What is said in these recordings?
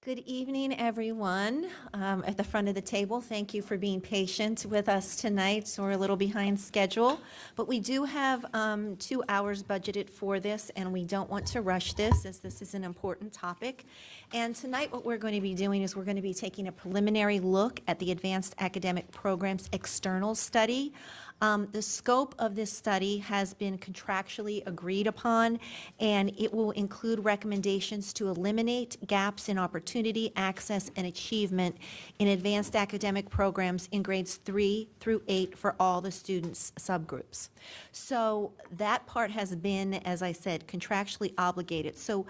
Good evening, everyone. At the front of the table, thank you for being patient with us tonight. So we're a little behind schedule, but we do have 2 hours budgeted for this, and we don't want to rush this, as this is an important topic. And tonight, what we're going to be doing is we're going to be taking a preliminary look at the Advanced Academic Programs External Study. The scope of this study has been contractually agreed upon, and it will include recommendations to eliminate gaps in opportunity, access, and achievement in advanced academic programs in grades 3 through 8 for all the students' subgroups. So that part has been, as I said, contractually obligated. So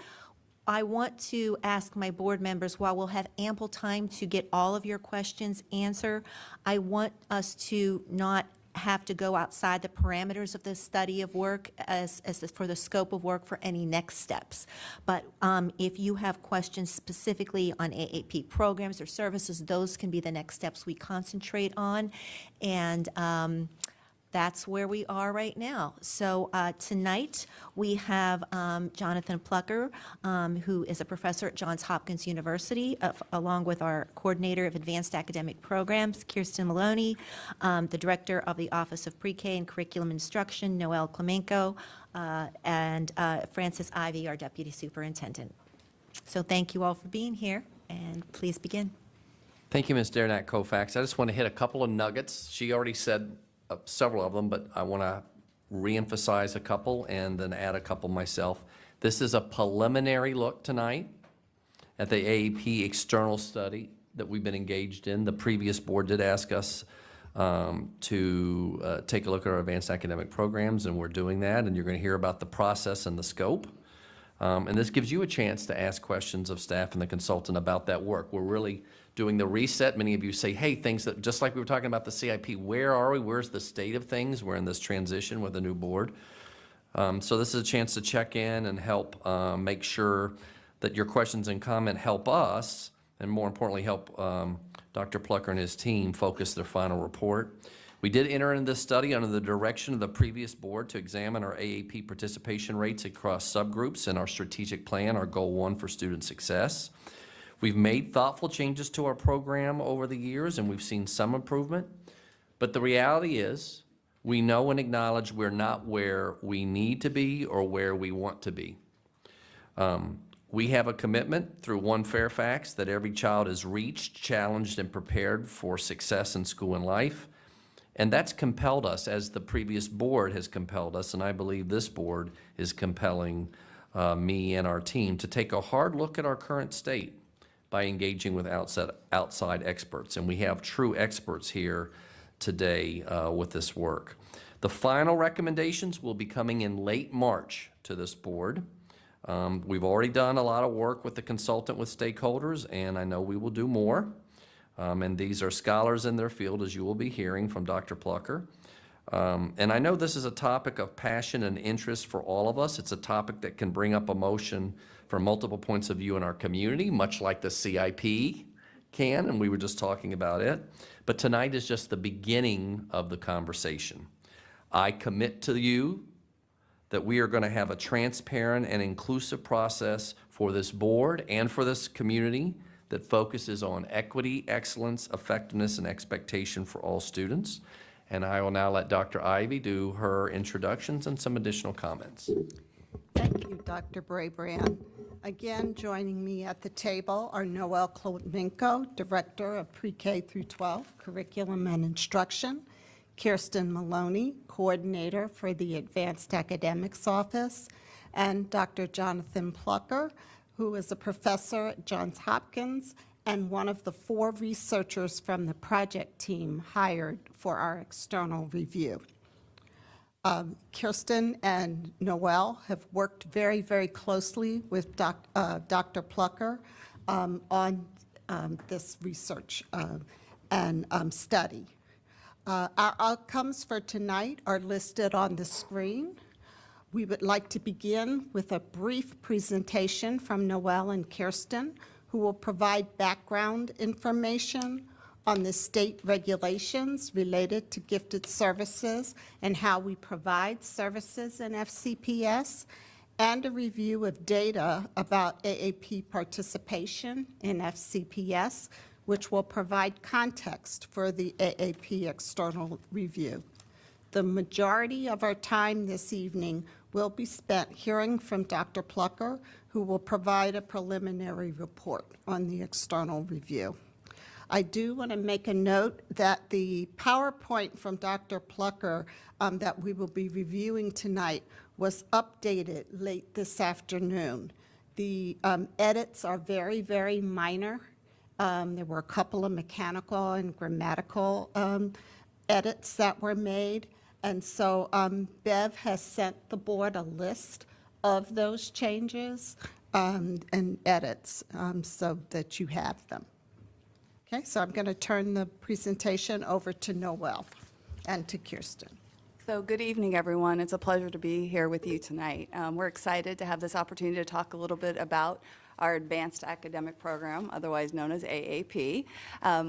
I want to ask my board members, while we'll have ample time to get all of your questions answered, I want us to not have to go outside the parameters of this study of work for the scope of work for any next steps. But if you have questions specifically on AAP programs or services, those can be the next steps we concentrate on. And that's where we are right now. So tonight we have Jonathan Plucker, who is a professor at Johns Hopkins University, along with our coordinator of advanced academic programs, Kirsten Maloney, the director of the Office of Pre-K and Curriculum Instruction, Noel Klemenko, and Francis Ivy, our deputy superintendent. So thank you all for being here, and please begin. Thank you, Ms. Derenak Koufax. I just want to hit a couple of nuggets. She already said several of them, but I want to reemphasize a couple and then add a couple myself. This is a preliminary look tonight at the AAP external study that we've been engaged in. The previous board did ask us to take a look at our advanced academic programs, and we're doing that, and you're going to hear about the process and the scope. And this gives you a chance to ask questions of staff and the consultant about that work. We're really doing the reset. Many of you say, hey, things that, just like we were talking about the CIP, where are we? Where's the state of things? We're in this transition with a new board. So this is a chance to check in and help make sure that your questions and comment help us, and more importantly, help Dr. Plucker and his team focus their final report. We did enter in this study under the direction of the previous board to examine our AAP participation rates across subgroups in our strategic plan, our Goal 1 for student success. We've made thoughtful changes to our program over the years, and we've seen some improvement. But the reality is, we know and acknowledge we're not where we need to be or where we want to be. We have a commitment through One Fairfax that every child is reached, challenged, and prepared for success in school and life. And that's compelled us, as the previous board has compelled us, and I believe this board is compelling me and our team to take a hard look at our current state by engaging with outside experts. And we have true experts here today with this work. The final recommendations will be coming in late March to this board. We've already done a lot of work with the consultant with stakeholders, and I know we will do more. And these are scholars in their field, as you will be hearing from Dr. Plucker. And I know this is a topic of passion and interest for all of us. It's a topic that can bring up emotion from multiple points of view in our community, much like the CIP can, and we were just talking about it. But tonight is just the beginning of the conversation. I commit to you that we are going to have a transparent and inclusive process for this board and for this community that focuses on equity, excellence, effectiveness, and expectation for all students. And I will now let Dr. Ivy do her introductions and some additional comments. Thank you, Dr. Brabrand. Again, joining me at the table are Noel Klemenko, Director of Pre-K through 12 Curriculum and Instruction, Kirsten Maloney, Coordinator for the Advanced Academics Office, and Dr. Jonathan Plucker, who is a professor at Johns Hopkins and one of the 4 researchers from the project team hired for our external review. Kirsten and Noel have worked very, very closely with Dr. Plucker on this research and study. Our outcomes for tonight are listed on the screen. We would like to begin with a brief presentation from Noel and Kirsten, who will provide background information on the state regulations related to gifted services and how we provide services in FCPS. and a review of data about AAP participation in FCPS, which will provide context for the AAP external review. The majority of our time this evening will be spent hearing from Dr. Plucker, who will provide a preliminary report on the external review. I do want to make a note that the PowerPoint from Dr. Plucker that we will be reviewing tonight was updated late this afternoon. The edits are very, very minor. There were a couple of mechanical and grammatical edits that were made. And so Bev has sent the board a list of those changes and edits so that you have them. Okay, so I'm going to turn the presentation over to Noelle and to Kirsten. So good evening, everyone. It's a pleasure to be here with you tonight. We're excited to have this opportunity to talk a little bit about our Advanced Academic Program, otherwise known as AAP.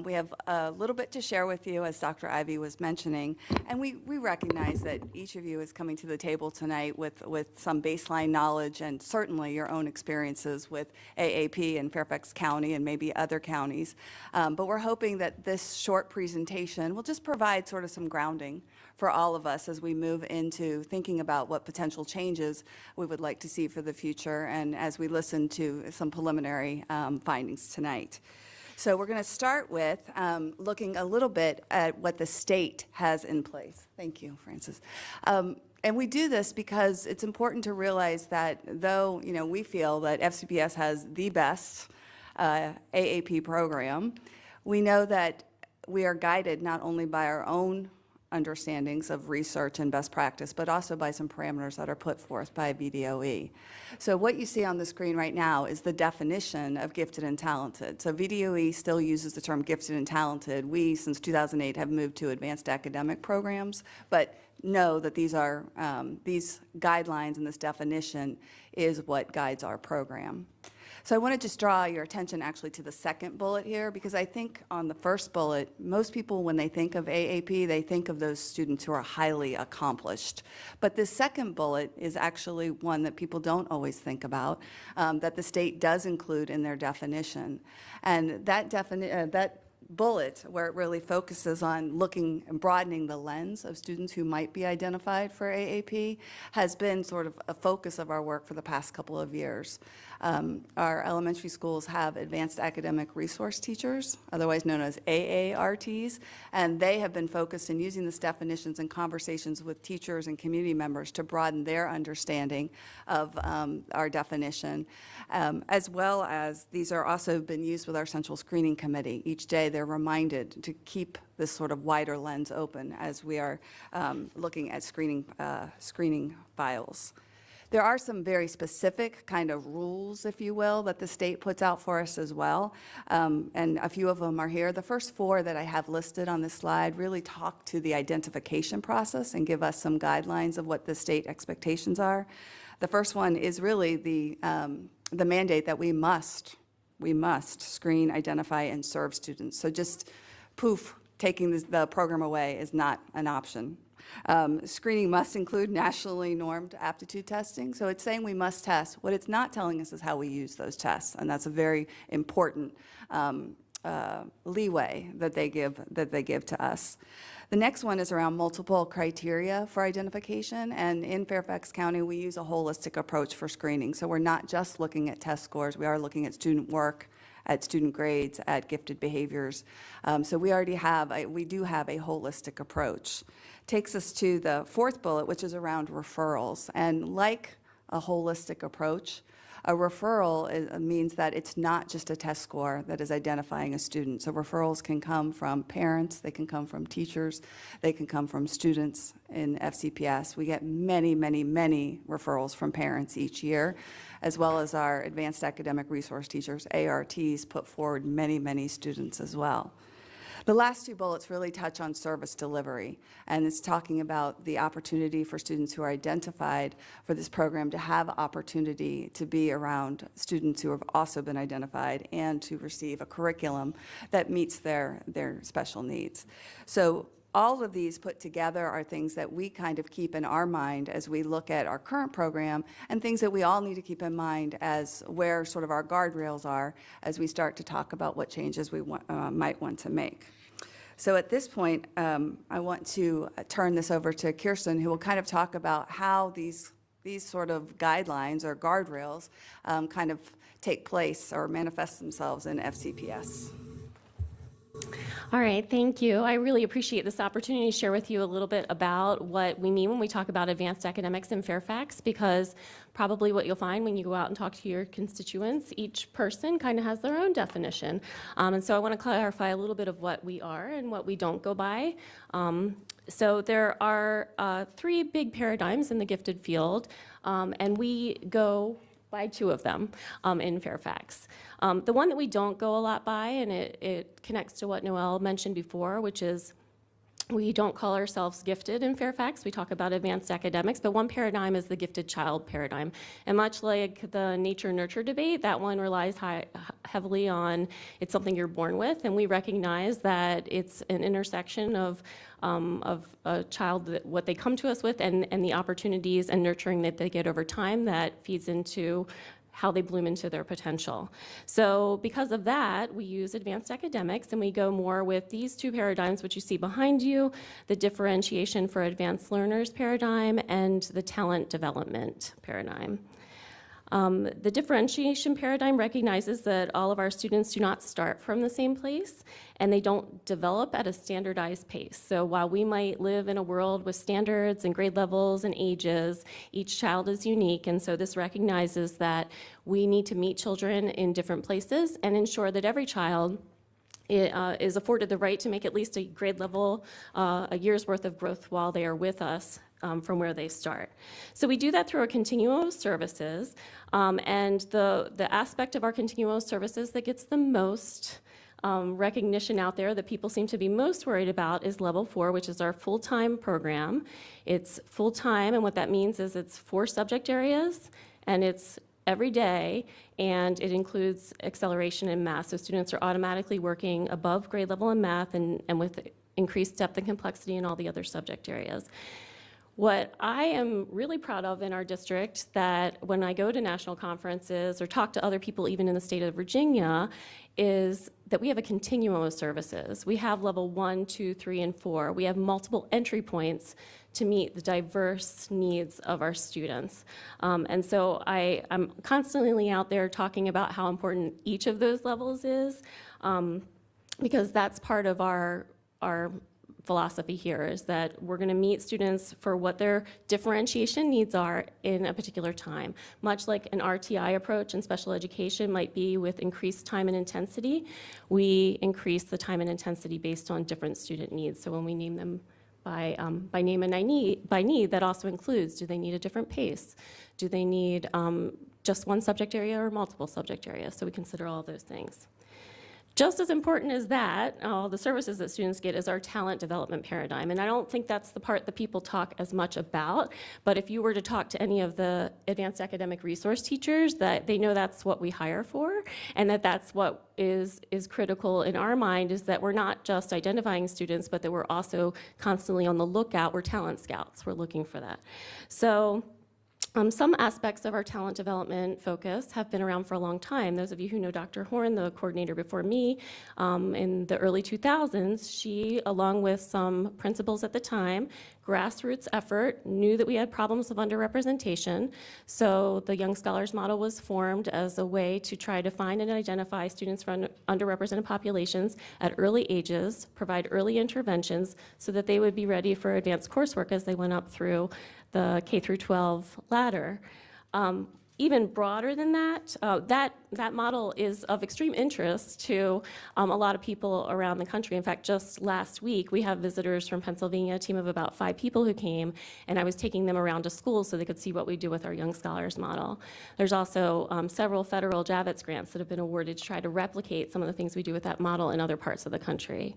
We have a little bit to share with you, as Dr. Ivy was mentioning, and we recognize that each of you is coming to the table tonight with some baseline knowledge and certainly your own experiences with AAP in Fairfax County and maybe other counties. But we're hoping that this short presentation will just provide sort of some grounding for all of us as we move into thinking about what potential changes we would like to see for the future and as we listen to some preliminary findings tonight. So we're going to start with looking a little bit at what the state has in place. Thank you, Francis. And we do this because it's important to realize that though we feel that FCPS has the best AAP program, we know that we are guided not only by our own understandings of research and best practice, but also by some parameters that are put forth by VDOE. So what you see on the screen right now is the definition of gifted and talented. So VDOE still uses the term gifted and talented. We, since 2008, have moved to advanced academic programs, but know that these are these guidelines and this definition is what guides our program. So I want to just draw your attention actually to the second bullet here, because I think on the first bullet, most people, when they think of AAP, they think of those students who are highly accomplished. But this second bullet is actually one that people don't always think about, that the state does include in their definition. And that bullet, where it really focuses on looking and broadening the lens of students who might be identified for AAP, has been sort of a focus of our work for the past couple of years. Our elementary schools have advanced academic resource teachers, otherwise known as AARTs, and they have been focused in using these definitions in conversations with teachers and community members to broaden their understanding of our definition, as well as these are also been used with our Central Screening Committee. Each day they're reminded to keep this sort of wider lens open as we are looking at screening files. There are some very specific kind of rules, if you will, that the state puts out for us as well, and a few of them are here. The first four that I have listed on this slide really talk to the identification process and give us some guidelines of what the state expectations are. The first one is really the mandate that we must screen, identify, and serve students. So just poof, taking the program away is not an option. Screening must include nationally normed aptitude testing. So it's saying we must test. What it's not telling us is how we use those tests, and that's a very important leeway that they give to us. The next one is around multiple criteria for identification, and in Fairfax County, we use a holistic approach for screening. So we're not just looking at test scores, we are looking at student work, at student grades, at gifted behaviors. So we do have a holistic approach. Takes us to the fourth bullet, which is around referrals. And like a holistic approach, a referral means that it's not just a test score that is identifying a student. So referrals can come from parents, they can come from teachers, they can come from students in FCPS. We get many, many, many referrals from parents each year, as well as our advanced academic resource teachers, ARTs, put forward many, many students as well. The last two bullets really touch on service delivery, and it's talking about the opportunity for students who are identified for this program to have opportunity to be around students who have also been identified and to receive a curriculum that meets their special needs. So all of these put together are things that we kind of keep in our mind as we look at our current program, and things that we all need to keep in mind as where sort of our guardrails are as we start to talk about what changes we might want to make. So at this point, I want to turn this over to Kirsten, who will kind of talk about how these sort of guidelines or guardrails kind of take place or manifest themselves in FCPS. All right, thank you. I really appreciate this opportunity to share with you a little bit about what we mean when we talk about advanced academics in Fairfax, because probably what you'll find when you go out and talk to your constituents, each person kind of has their own definition. And so I want to clarify a little bit of what we are and what we don't go by. So there are 3 big paradigms in the gifted field, and we go by 2 of them in Fairfax. The one that we don't go a lot by, and it connects to what Noelle mentioned before, which is we don't call ourselves gifted in Fairfax. We talk about advanced academics, but one paradigm is the gifted child paradigm. And much like the nature-nurture debate, that one relies heavily on it's something you're born with, and we recognize that it's an intersection of a child, what they come to us with, and the opportunities and nurturing that they get over time that feeds into how they bloom into their potential. So because of that, we use advanced academics, and we go more with these 2 paradigms, which you see behind you, the differentiation for advanced learners paradigm and the talent development paradigm. The differentiation paradigm recognizes that all of our students do not start from the same place, and they don't develop at a standardized pace. So while we might live in a world with standards and grade levels and ages, each child is unique, and so this recognizes that we need to meet children in different places and ensure that every child is afforded the right to make at least a grade level, a year's worth of growth while they are with us from where they start. So we do that through our Continuum of Services, and the aspect of our Continuum of Services that gets the most recognition out there that people seem to be most worried about is Level 4, which is our full-time program. It's full-time, and what that means is it's 4 subject areas, and it's every day, and it includes acceleration in math. So students are automatically working above grade level in math and with increased depth and complexity in all the other subject areas. What I am really proud of in our district, that when I go to national conferences or talk to other people even in the state of Virginia, is that we have a continuum of services. We have level 1, 2, 3, and 4. We have multiple entry points to meet the diverse needs of our students. And so I'm constantly out there talking about how important each of those levels is, because that's part of our philosophy here, is that we're going to meet students for what their differentiation needs are in a particular time. Much like an RTI approach in special education might be with increased time and intensity, we increase the time and intensity based on different student needs. So when we name them by name and by need, that also includes, do they need a different pace? Do they need just one subject area or multiple subject areas? So we consider all those things. Just as important as that, all the services that students get, is our talent development paradigm. And I don't think that's the part that people talk as much about, but if you were to talk to any of the advanced academic resource teachers, that they know that's what we hire for, and that's what is critical in our mind, is that we're not just identifying students, but that we're also constantly on the lookout. We're talent scouts. We're looking for that. So some aspects of our talent development focus have been around for a long time. Those of you who know Dr. Horn, the coordinator before me, in the early 2000s, she, along with some principals at the time, grassroots effort, knew that we had problems of underrepresentation. So the Young Scholars Model was formed as a way to try to find and identify students from underrepresented populations at early ages, provide early interventions so that they would be ready for advanced coursework as they went up through the K through 12 ladder. Even broader than that, that model is of extreme interest to a lot of people around the country. In fact, just last week, we have visitors from Pennsylvania, a team of about 5 people who came, and I was taking them around to schools so they could see what we do with our Young Scholars Model. There's also several federal Javits grants that have been awarded to try to replicate some of the things we do with that model in other parts of the country.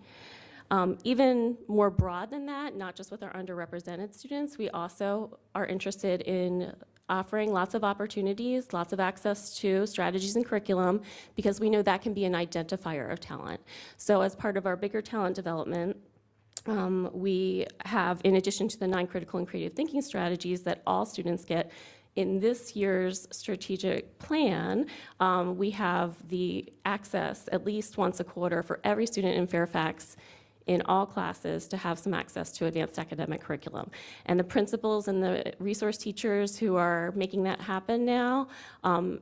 Even more broad than that, not just with our underrepresented students, we also are interested in offering lots of opportunities, lots of access to strategies and curriculum, because we know that can be an identifier of talent. So as part of our bigger talent development, We have, in addition to the 9 critical and creative thinking strategies that all students get in this year's strategic plan, we have the access at least once a quarter for every student in Fairfax in all classes to have some access to advanced academic curriculum. And the principals and the resource teachers who are making that happen now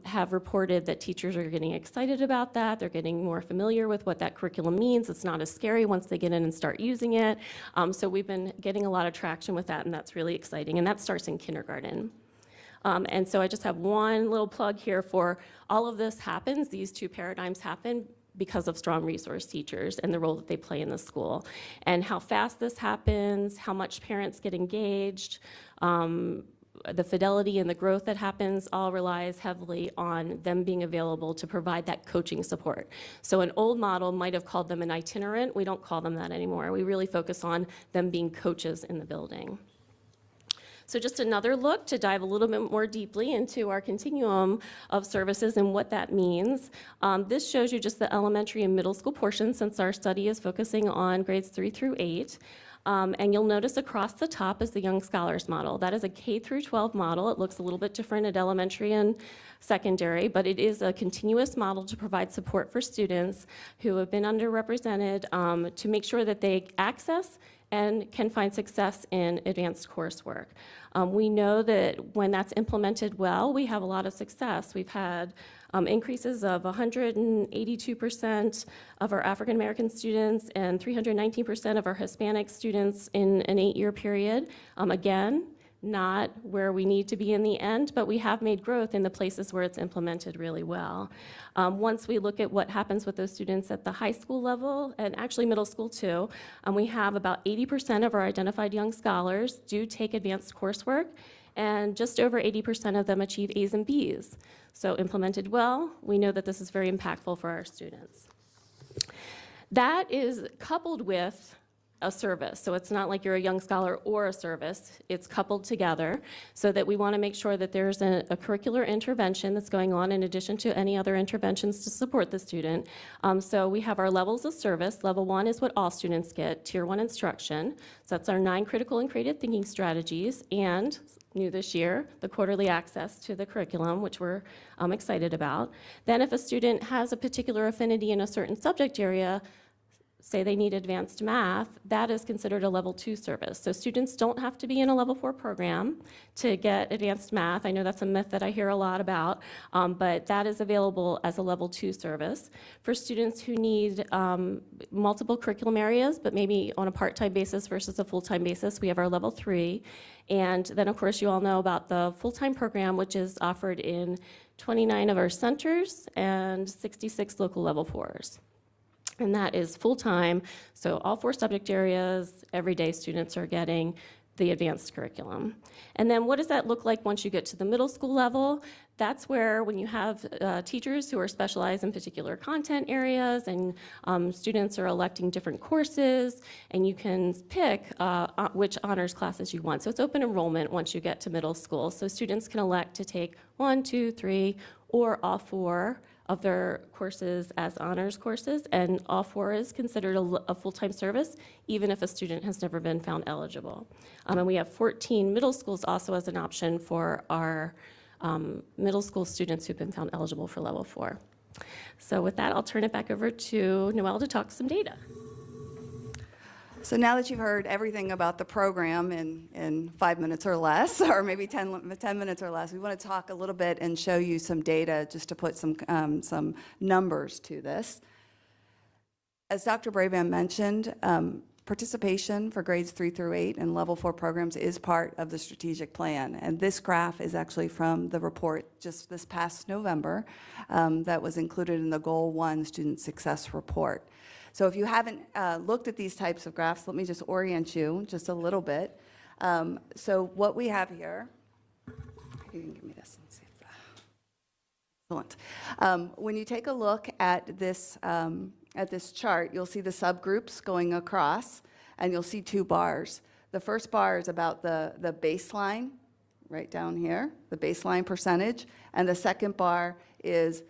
have reported that teachers are getting excited about that. They're getting more familiar with what that curriculum means. It's not as scary once they get in and start using it. So we've been getting a lot of traction with that, and that's really exciting. And that starts in kindergarten. And so I just have one little plug here for all of this happens, these 2 paradigms happen because of strong resource teachers and the role that they play in the school. And how fast this happens, how much parents get engaged, the fidelity and the growth that happens all relies heavily on them being available to provide that coaching support. So an old model might have called them an itinerant. We don't call them that anymore. We really focus on them being coaches in the building. So just another look to dive a little bit more deeply into our continuum of services and what that means. This shows you just the elementary and middle school portion, since our study is focusing on grades 3 through 8. And you'll notice across the top is the Young Scholars Model. That is a K through 12 model. It looks a little bit different at elementary and secondary, but it is a continuous model to provide support for students who have been underrepresented to make sure that they access and can find success in advanced coursework. We know that when that's implemented well, we have a lot of success. We've had increases of 182% of our African American students and 319% of our Hispanic students in an 8-year period. Again, not where we need to be in the end, but we have made growth in the places where it's implemented really well. Once we look at what happens with those students at the high school level, and actually middle school too, we have about 80% of our identified young scholars do take advanced coursework, and just over 80% of them achieve A's and B's. So implemented well, we know that this is very impactful for our students. That is coupled with a service. So it's not like you're a young scholar or a service. It's coupled together so that we want to make sure that there's a curricular intervention that's going on in addition to any other interventions to support the student. So we have our levels of service. Level 1 is what all students get, Tier 1 instruction. So that's our 9 critical and creative thinking strategies, and new this year, the quarterly access to the curriculum, which we're excited about. Then if a student has a particular affinity in a certain subject area, say they need advanced math, that is considered a level 2 service. So students don't have to be in a level 4 program to get advanced math. I know that's a myth that I hear a lot about, but that is available as a level 2 service. For students who need multiple curriculum areas, but maybe on a part-time basis versus a full-time basis, we have our level 3. And then of course you all know about the full-time program, which is offered in 29 of our centers and 66 local level 4s. And that is full-time, so all 4 subject areas, every day students are getting the advanced curriculum. And then what does that look like once you get to the middle school level? That's where when you have teachers who are specialized in particular content areas and students are electing different courses, and you can pick which honors classes you want. So it's open enrollment once you get to middle school. So students can elect to take 1, 2, 3, or all 4 of their courses as honors courses, and all 4 is considered a full-time service, even if a student has never been found eligible. And we have 14 middle schools also as an option for our middle school students who've been found eligible for level 4. So with that, I'll turn it back over to Noelle to talk some data. So now that you've heard everything about the program in 5 minutes or less, or maybe 10 minutes or less, we want to talk a little bit and show you some data just to put some numbers to this. As Dr. Brabham mentioned, participation for grades 3 through 8 and level 4 programs is part of the strategic plan. And this graph is actually from the report just this past November that was included in the Goal 1 Student Success Report. So if you haven't looked at these types of graphs, let me just orient you just a little bit. So what we have here, if you can give me this. Let me see if excellent. When you take a look at this chart, you'll see the subgroups going across, and you'll see 2 bars. The first bar is about the baseline, right down here, the baseline percentage, and the second bar is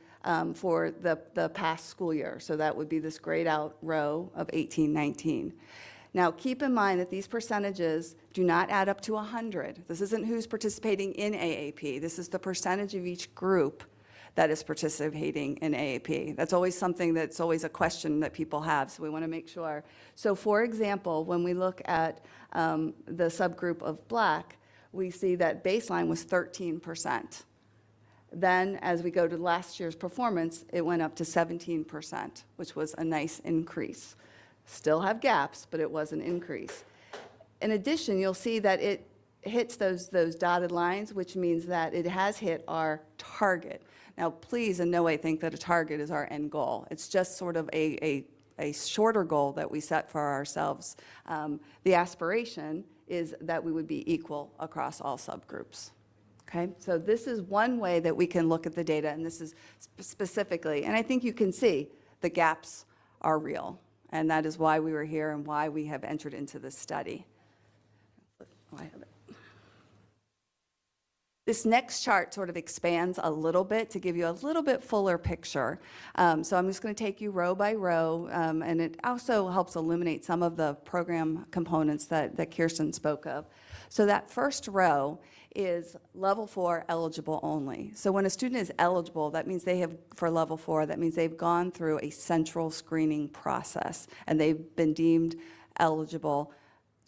for the past school year. So that would be this grayed out row of 18-19. Now, keep in mind that these percentages do not add up to 100. This isn't who's participating in AAP. This is the percentage of each group that is participating in AAP. That's always something that's always a question that people have, so we want to make sure. So for example, when we look at the subgroup of Black, we see that baseline was 13%. Then, as we go to last year's performance, it went up to 17%, which was a nice increase. Still have gaps, but it was an increase. In addition, you'll see that it hits those dotted lines, which means that it has hit our target. Now, please in no way think that a target is our end goal. It's just sort of a shorter goal that we set for ourselves. The aspiration is that we would be equal across all subgroups. Okay, so this is one way that we can look at the data, and this is specifically, and I think you can see the gaps are real, and that is why we were here and why we have entered into this study. Oh, I have it. This next chart sort of expands a little bit to give you a little bit fuller picture. So I'm just going to take you row by row, and it also helps illuminate some of the program components that Kirsten spoke of. So that first row is level 4 eligible only. So when a student is eligible, that means they have, for level 4, that means they've gone through a central screening process and they've been deemed eligible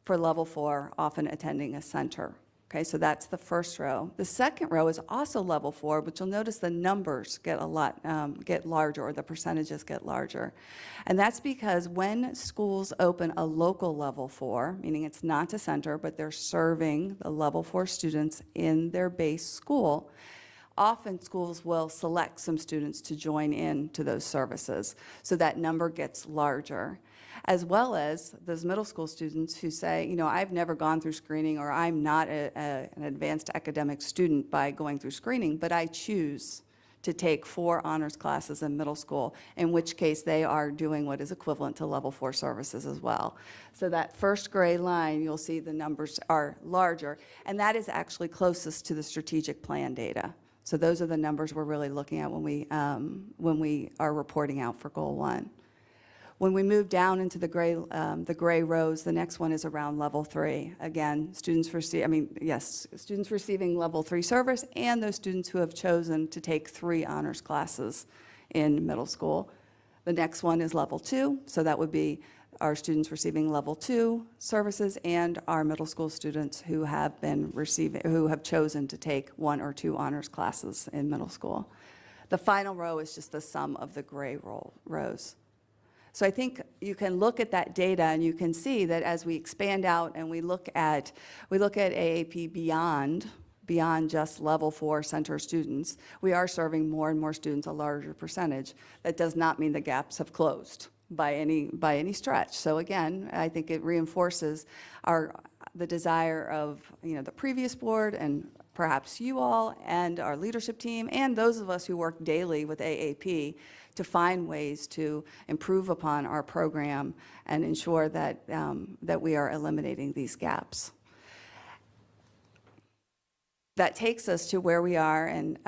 for level 4, often attending a center. Okay, so that's the first row. The second row is also level 4, but you'll notice the numbers get get larger, or the percentages get larger. And that's because when schools open a local level 4, meaning it's not a center, but they're serving the level 4 students in their base school, often schools will select some students to join in to those services. So that number gets larger, as well as those middle school students who say, you know, I've never gone through screening, or I'm not an advanced academic student by going through screening, but I choose to take 4 honors classes in middle school, in which case they are doing what is equivalent to level 4 services as well. So that first gray line, you'll see the numbers are larger, and that is actually closest to the strategic plan data. So those are the numbers we're really looking at when we are reporting out for Goal 1. When we move down into the gray rows, the next one is around level 3. Again, students receiving level 3 service, and those students who have chosen to take 3 honors classes in middle school. The next one is level 2, so that would be our students receiving level 2 services and our middle school students who have chosen to take 1 or 2 honors classes in middle school. The final row is just the sum of the gray rows. So I think you can look at that data and you can see that as we expand out and we look at AAP beyond just level 4 center students, we are serving more and more students, a larger percentage. That does not mean the gaps have closed by any stretch. So again, I think it reinforces the desire of, you know, the previous board and perhaps you all and our leadership team and those of us who work daily with AAP to find ways to improve upon our program and ensure that we are eliminating these gaps. That takes us to where we are in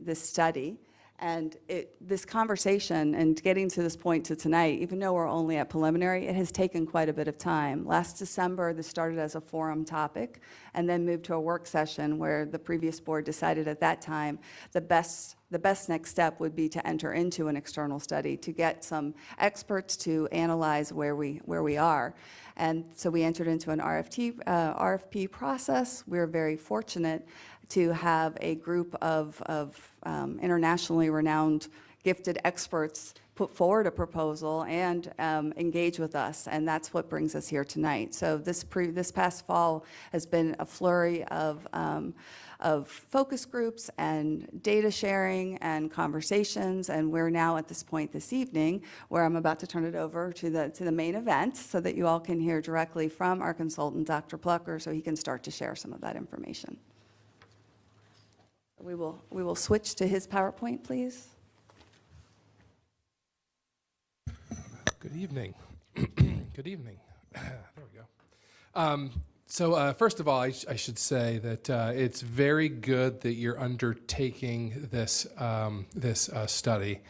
this study. And this conversation and getting to this point to tonight, even though we're only at preliminary, it has taken quite a bit of time. Last December, this started as a forum topic and then moved to a work session where the previous board decided at that time the best next step would be to enter into an external study to get some experts to analyze where we are. And so we entered into an RFP process. We're very fortunate to have a group of internationally renowned gifted experts put forward a proposal and engage with us, and that's what brings us here tonight. So this past fall has been a flurry of focus groups and data sharing and conversations, and we're now at this point this evening where I'm about to turn it over to the main event so that you all can hear directly from our consultant, Dr. Plucker, so he can start to share some of that information. We will switch to his PowerPoint, please. Good evening. Good evening. There we go. So first of all, I should say that it's very good that you're undertaking this study.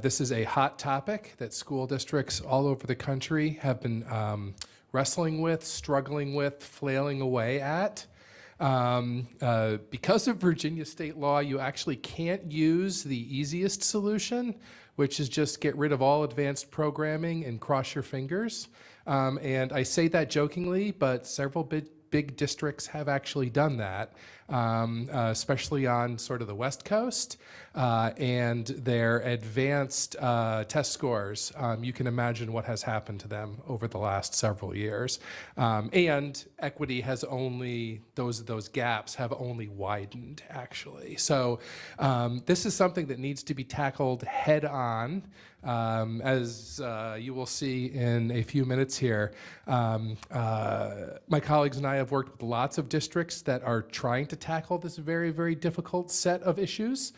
This is a hot topic that school districts all over the country have been wrestling with, struggling with, flailing away at. Because of Virginia state law, you actually can't use the easiest solution, which is just get rid of all advanced programming and cross your fingers. And I say that jokingly, but several big districts have actually done that, especially on sort of the West Coast. And their advanced test scores, you can imagine what has happened to them over the last several years. And equity has only, those gaps have only widened, actually. So this is something that needs to be tackled head on. As you will see in a few minutes here, my colleagues and I have worked with lots of districts that are trying to tackle this very, very difficult set of issues.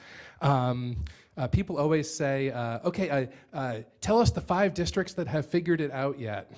People always say, okay, tell us the 5 districts that have figured it out yet.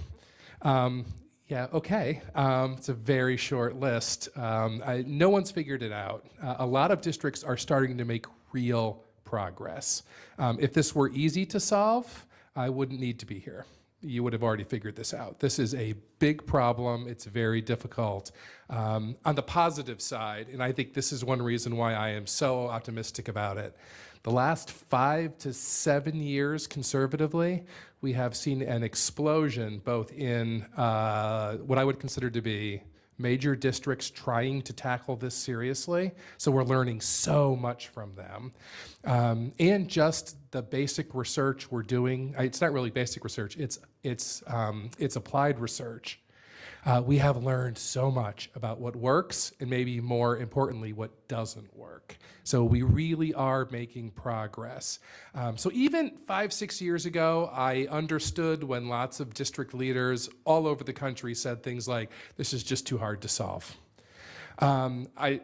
Yeah, okay. It's a very short list. No one's figured it out. A lot of districts are starting to make real progress. If this were easy to solve, I wouldn't need to be here. You would have already figured this out. This is a big problem. It's very difficult. On the positive side, and I think this is one reason why I am so optimistic about it, the last 5 to 7 years conservatively, we have seen an explosion both in what I would consider to be major districts trying to tackle this seriously. So we're learning so much from them. And just the basic research we're doing, it's not really basic research, it's applied research. We have learned so much about what works and maybe more importantly, what doesn't work. So we really are making progress. So even 5-6 years ago, I understood when lots of district leaders all over the country said things like, this is just too hard to solve. I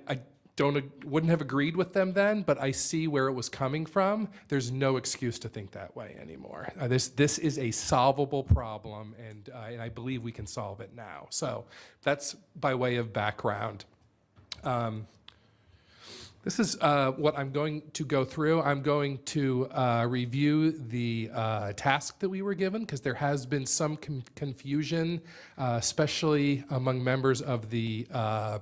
wouldn't have agreed with them then, but I see where it was coming from. There's no excuse to think that way anymore. This is a solvable problem, and I believe we can solve it now. So that's by way of background. This is what I'm going to go through. I'm going to review the task that we were given, because there has been some confusion, especially among members of the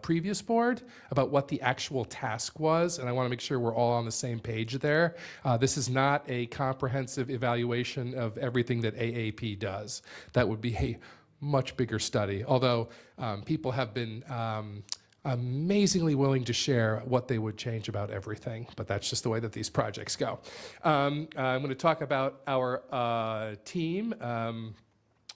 previous board, about what the actual task was, and I want to make sure we're all on the same page there. This is not a comprehensive evaluation of everything that AAP does. That would be a much bigger study, although people have been amazingly willing to share what they would change about everything, but that's just the way that these projects go. I'm going to talk about our team,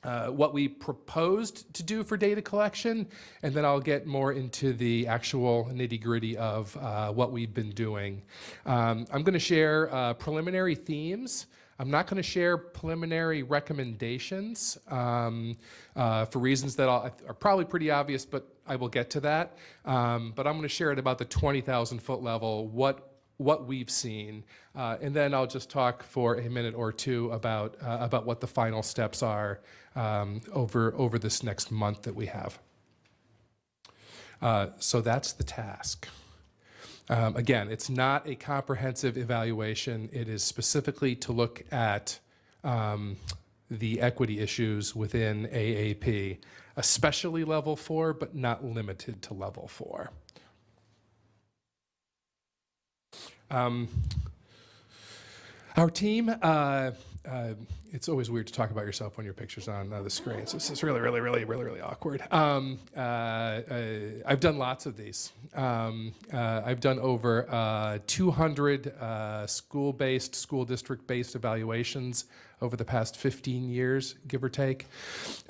what we proposed to do for data collection, and then I'll get more into the actual nitty-gritty of what we've been doing. I'm going to share preliminary themes. I'm not going to share preliminary recommendations for reasons that are probably pretty obvious, but I will get to that. But I'm going to share at about the 20,000 foot level what we've seen, and then I'll just talk for a minute or two about what the final steps are over this next month that we have. So that's the task. Again, it's not a comprehensive evaluation. It is specifically to look at the equity issues within AAP, especially level 4, but not limited to level 4. Our team, it's always weird to talk about yourself when your picture's on the screen. So this is really awkward. I've done lots of these. I've done over 200 school-based, school district-based evaluations over the past 15 years, give or take.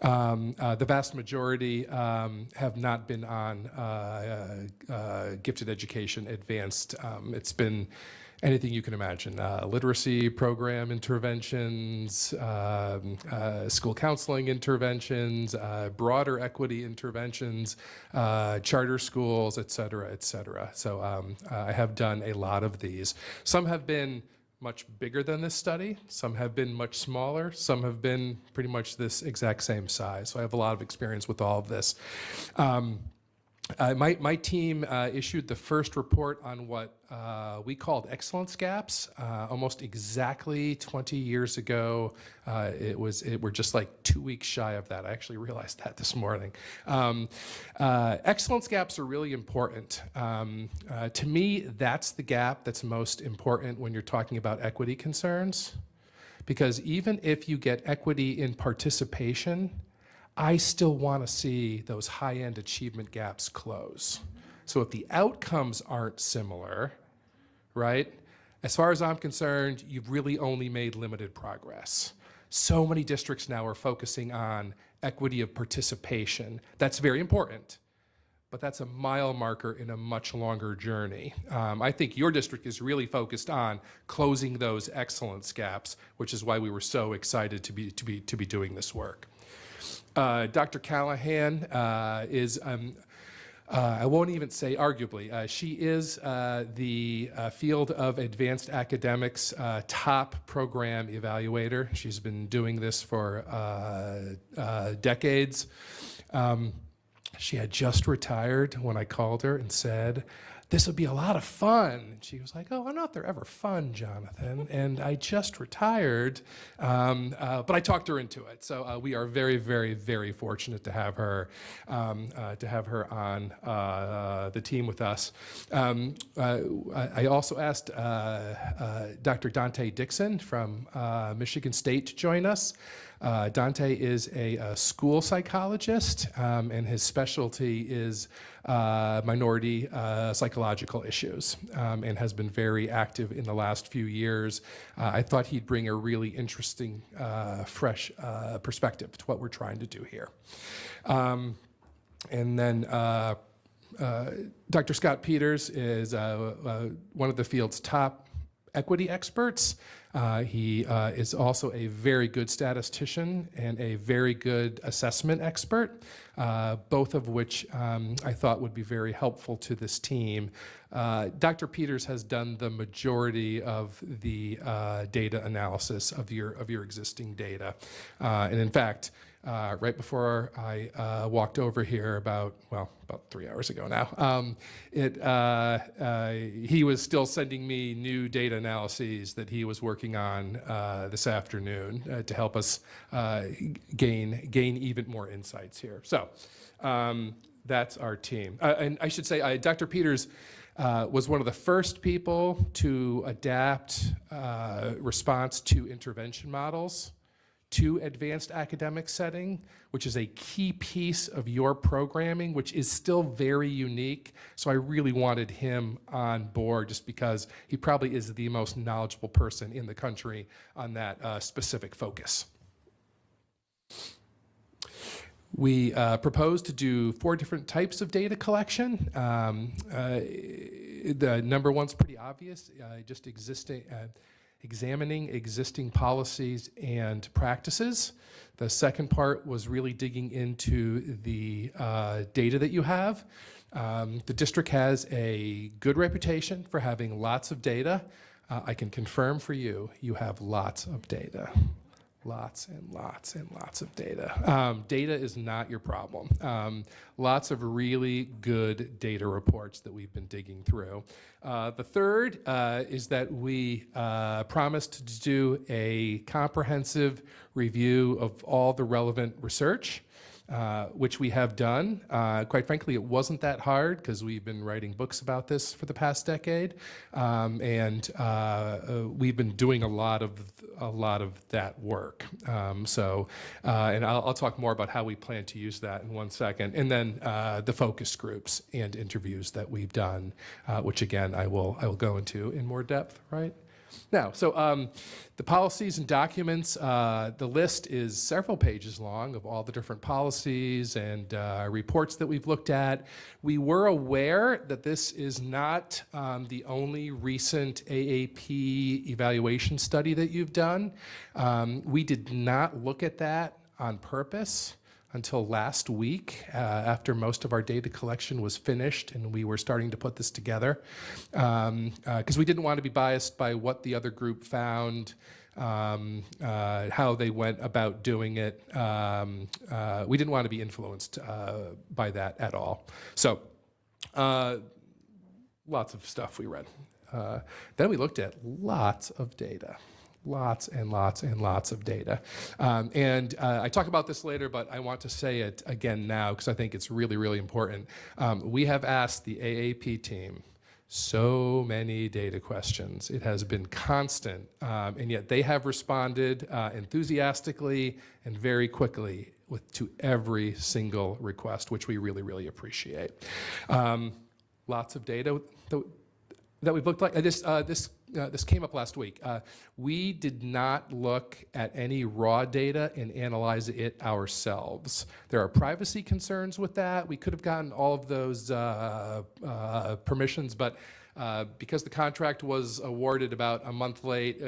The vast majority have not been on gifted education advanced. It's been anything you can imagine, literacy program interventions, school counseling interventions, broader equity interventions, charter schools, et cetera, et cetera. So I have done a lot of these. Some have been much bigger than this study. Some have been much smaller. Some have been pretty much this exact same size. So I have a lot of experience with all of this. My team issued the first report on what we called excellence gaps almost exactly 20 years ago. We're just like 2 weeks shy of that. I actually realized that this morning. Excellence gaps are really important. To me, that's the gap that's most important when you're talking about equity concerns. Because even if you get equity in participation, I still want to see those high-end achievement gaps close. So if the outcomes aren't similar, right, as far as I'm concerned, you've really only made limited progress. So many districts now are focusing on equity of participation. That's very important, but that's a mile marker in a much longer journey. I think your district is really focused on closing those excellence gaps, which is why we were so excited to be doing this work. Dr. Callahan is, I won't even say arguably, she is the field of advanced academics top program evaluator. She's been doing this for decades. She had just retired when I called her and said, this would be a lot of fun. She was like, oh, I don't know if they're ever fun, Jonathan. And I just retired, but I talked her into it. So we are very, very, very fortunate to have her on the team with us. I also asked Dr. Dante Dixon from Michigan State to join us. Dante is a school psychologist, and his specialty is minority psychological issues, and has been very active in the last few years. I thought he'd bring a really interesting, fresh perspective to what we're trying to do here. And then Dr. Scott Peters is one of the field's top equity experts. He is also a very good statistician and a very good assessment expert, both of which I thought would be very helpful to this team. Dr. Peters has done the majority of the data analysis of your existing data. And in fact, right before I walked over here about 3 hours ago now, he was still sending me new data analyses that he was working on this afternoon to help us gain even more insights here. So that's our team. And I should say, Dr. Peters was one of the first people to adapt response to intervention models to advanced academic setting, which is a key piece of your programming, which is still very unique. So I really wanted him on board just because he probably is the most knowledgeable person in the country on that specific focus. We propose to do 4 different types of data collection. The number one's pretty obvious, just examining existing policies and practices. The second part was really digging into the data that you have. The district has a good reputation for having lots of data. I can confirm for you, you have lots of data. Lots and lots and lots of data. Data is not your problem. Lots of really good data reports that we've been digging through. The third is that we promised to do a comprehensive review of all the relevant research, which we have done. Quite frankly, it wasn't that hard because we've been writing books about this for the past decade, and we've been doing a lot of that work. And I'll talk more about how we plan to use that in 1 second. And then the focus groups and interviews that we've done, which again I will go into in more depth, right? Now, so the policies and documents, the list is several pages long of all the different policies and reports that we've looked at. We were aware that this is not the only recent AAP evaluation study that you've done. We did not look at that on purpose until last week, after most of our data collection was finished and we were starting to put this together, because we didn't want to be biased by what the other group found, how they went about doing it. We didn't want to be influenced by that at all. So Lots of stuff we read. Then we looked at lots of data. Lots and lots and lots of data. I talk about this later, but I want to say it again now because I think it's really, really important. We have asked the AAP team so many data questions. It has been constant, and yet they have responded enthusiastically and very quickly to every single request, which we really, really appreciate. Lots of data that we've looked at. This came up last week. We did not look at any raw data and analyze it ourselves. There are privacy concerns with that. We could have gotten all of those permissions, but because the contract was awarded about a month late,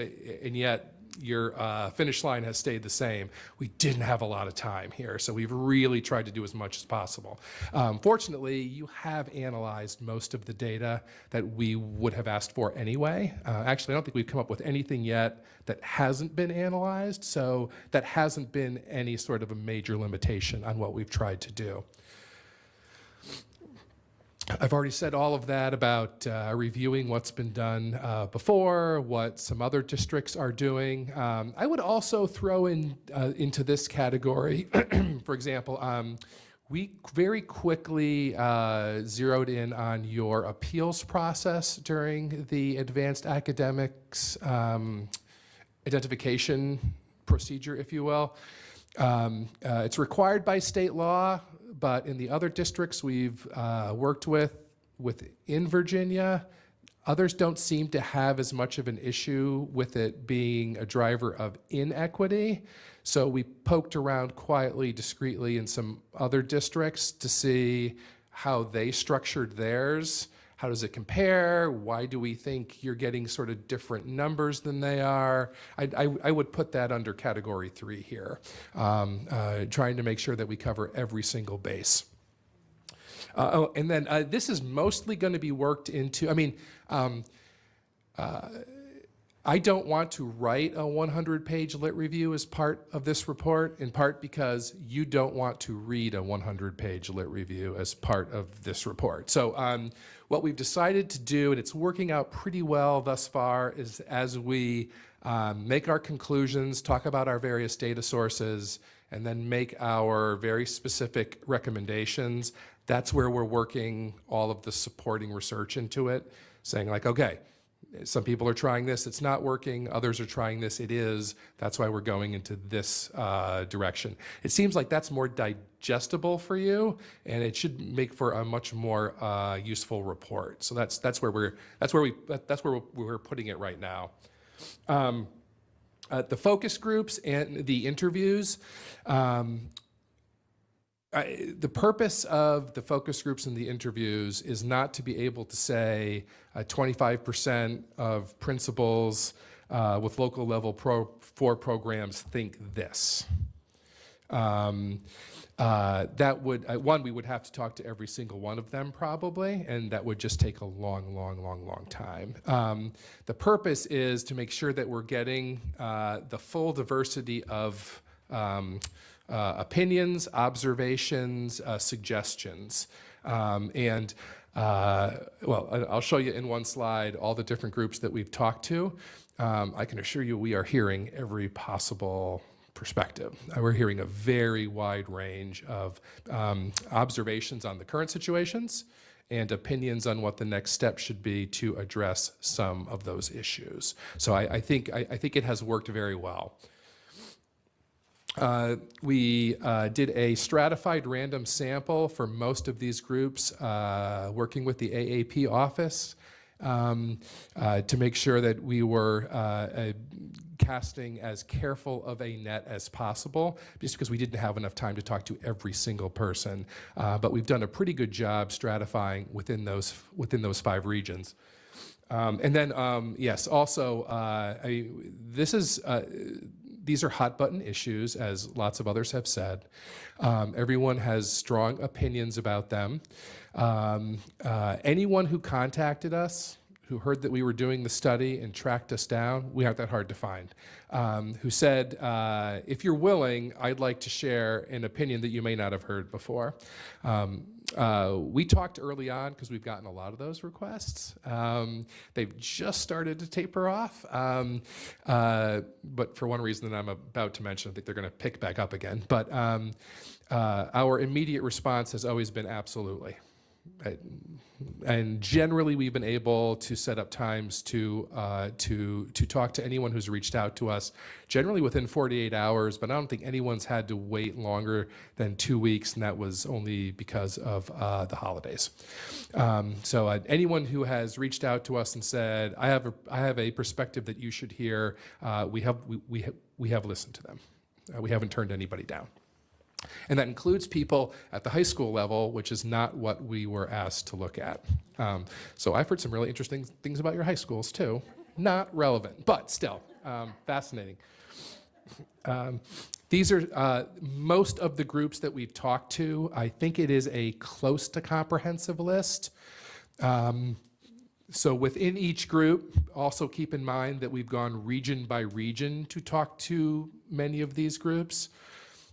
and yet your finish line has stayed the same, we didn't have a lot of time here, so we've really tried to do as much as possible. Fortunately, you have analyzed most of the data that we would have asked for anyway. Actually, I don't think we've come up with anything yet that hasn't been analyzed, so that hasn't been any sort of a major limitation on what we've tried to do. I've already said all of that about reviewing what's been done before, what some other districts are doing. I would also throw in into this category, for example, we very quickly zeroed in on your appeals process during the advanced academics identification procedure, if you will. It's required by state law, but in the other districts we've worked within Virginia, others don't seem to have as much of an issue with it being a driver of inequity. So we poked around quietly, discreetly in some other districts to see how they structured theirs. How does it compare? Why do we think you're getting sort of different numbers than they are? I would put that under category 3 here, trying to make sure that we cover every single base. And then this is mostly going to be worked into, I don't want to write a 100-page lit review as part of this report, in part because you don't want to read a 100-page lit review as part of this report. So what we've decided to do, and it's working out pretty well thus far, is as we make our conclusions, talk about our various data sources, and then make our very specific recommendations, that's where we're working all of the supporting research into it, saying like, okay, some people are trying this, it's not working. Others are trying this, it is. That's why we're going into this direction. It seems like that's more digestible for you, and it should make for a much more useful report. So that's where we're putting it right now. The focus groups and the interviews. The purpose of the focus groups and the interviews is not to be able to say 25% of principals with local level 4 programs think this. That would, we would have to talk to every single one of them probably, and that would just take a long time. The purpose is to make sure that we're getting the full diversity of opinions, observations, suggestions. Well, I'll show you in one slide all the different groups that we've talked to. I can assure you we are hearing every possible perspective. We're hearing a very wide range of observations on the current situations and opinions on what the next step should be to address some of those issues. So I think it has worked very well. We did a stratified random sample for most of these groups, working with the AAP office to make sure that we were casting as careful of a net as possible, just because we didn't have enough time to talk to every single person. But we've done a pretty good job stratifying within those 5 regions. And then, yes, also, these are hot button issues, as lots of others have said. Everyone has strong opinions about them. Anyone who contacted us, who heard that we were doing the study and tracked us down, we aren't that hard to find, who said, if you're willing, I'd like to share an opinion that you may not have heard before. We talked early on because we've gotten a lot of those requests. They've just started to taper off, but for one reason that I'm about to mention, I think they're going to pick back up again. But our immediate response has always been absolutely. And generally, we've been able to set up times to talk to anyone who's reached out to us, generally within 48 hours, but I don't think anyone's had to wait longer than 2 weeks, and that was only because of the holidays. So anyone who has reached out to us and said, I have a perspective that you should hear, we have listened to them. We haven't turned anybody down. And that includes people at the high school level, which is not what we were asked to look at. So I've heard some really interesting things about your high schools too. Not relevant, but still fascinating. These are most of the groups that we've talked to. I think it is a close to comprehensive list. So within each group, also keep in mind that we've gone region by region to talk to many of these groups.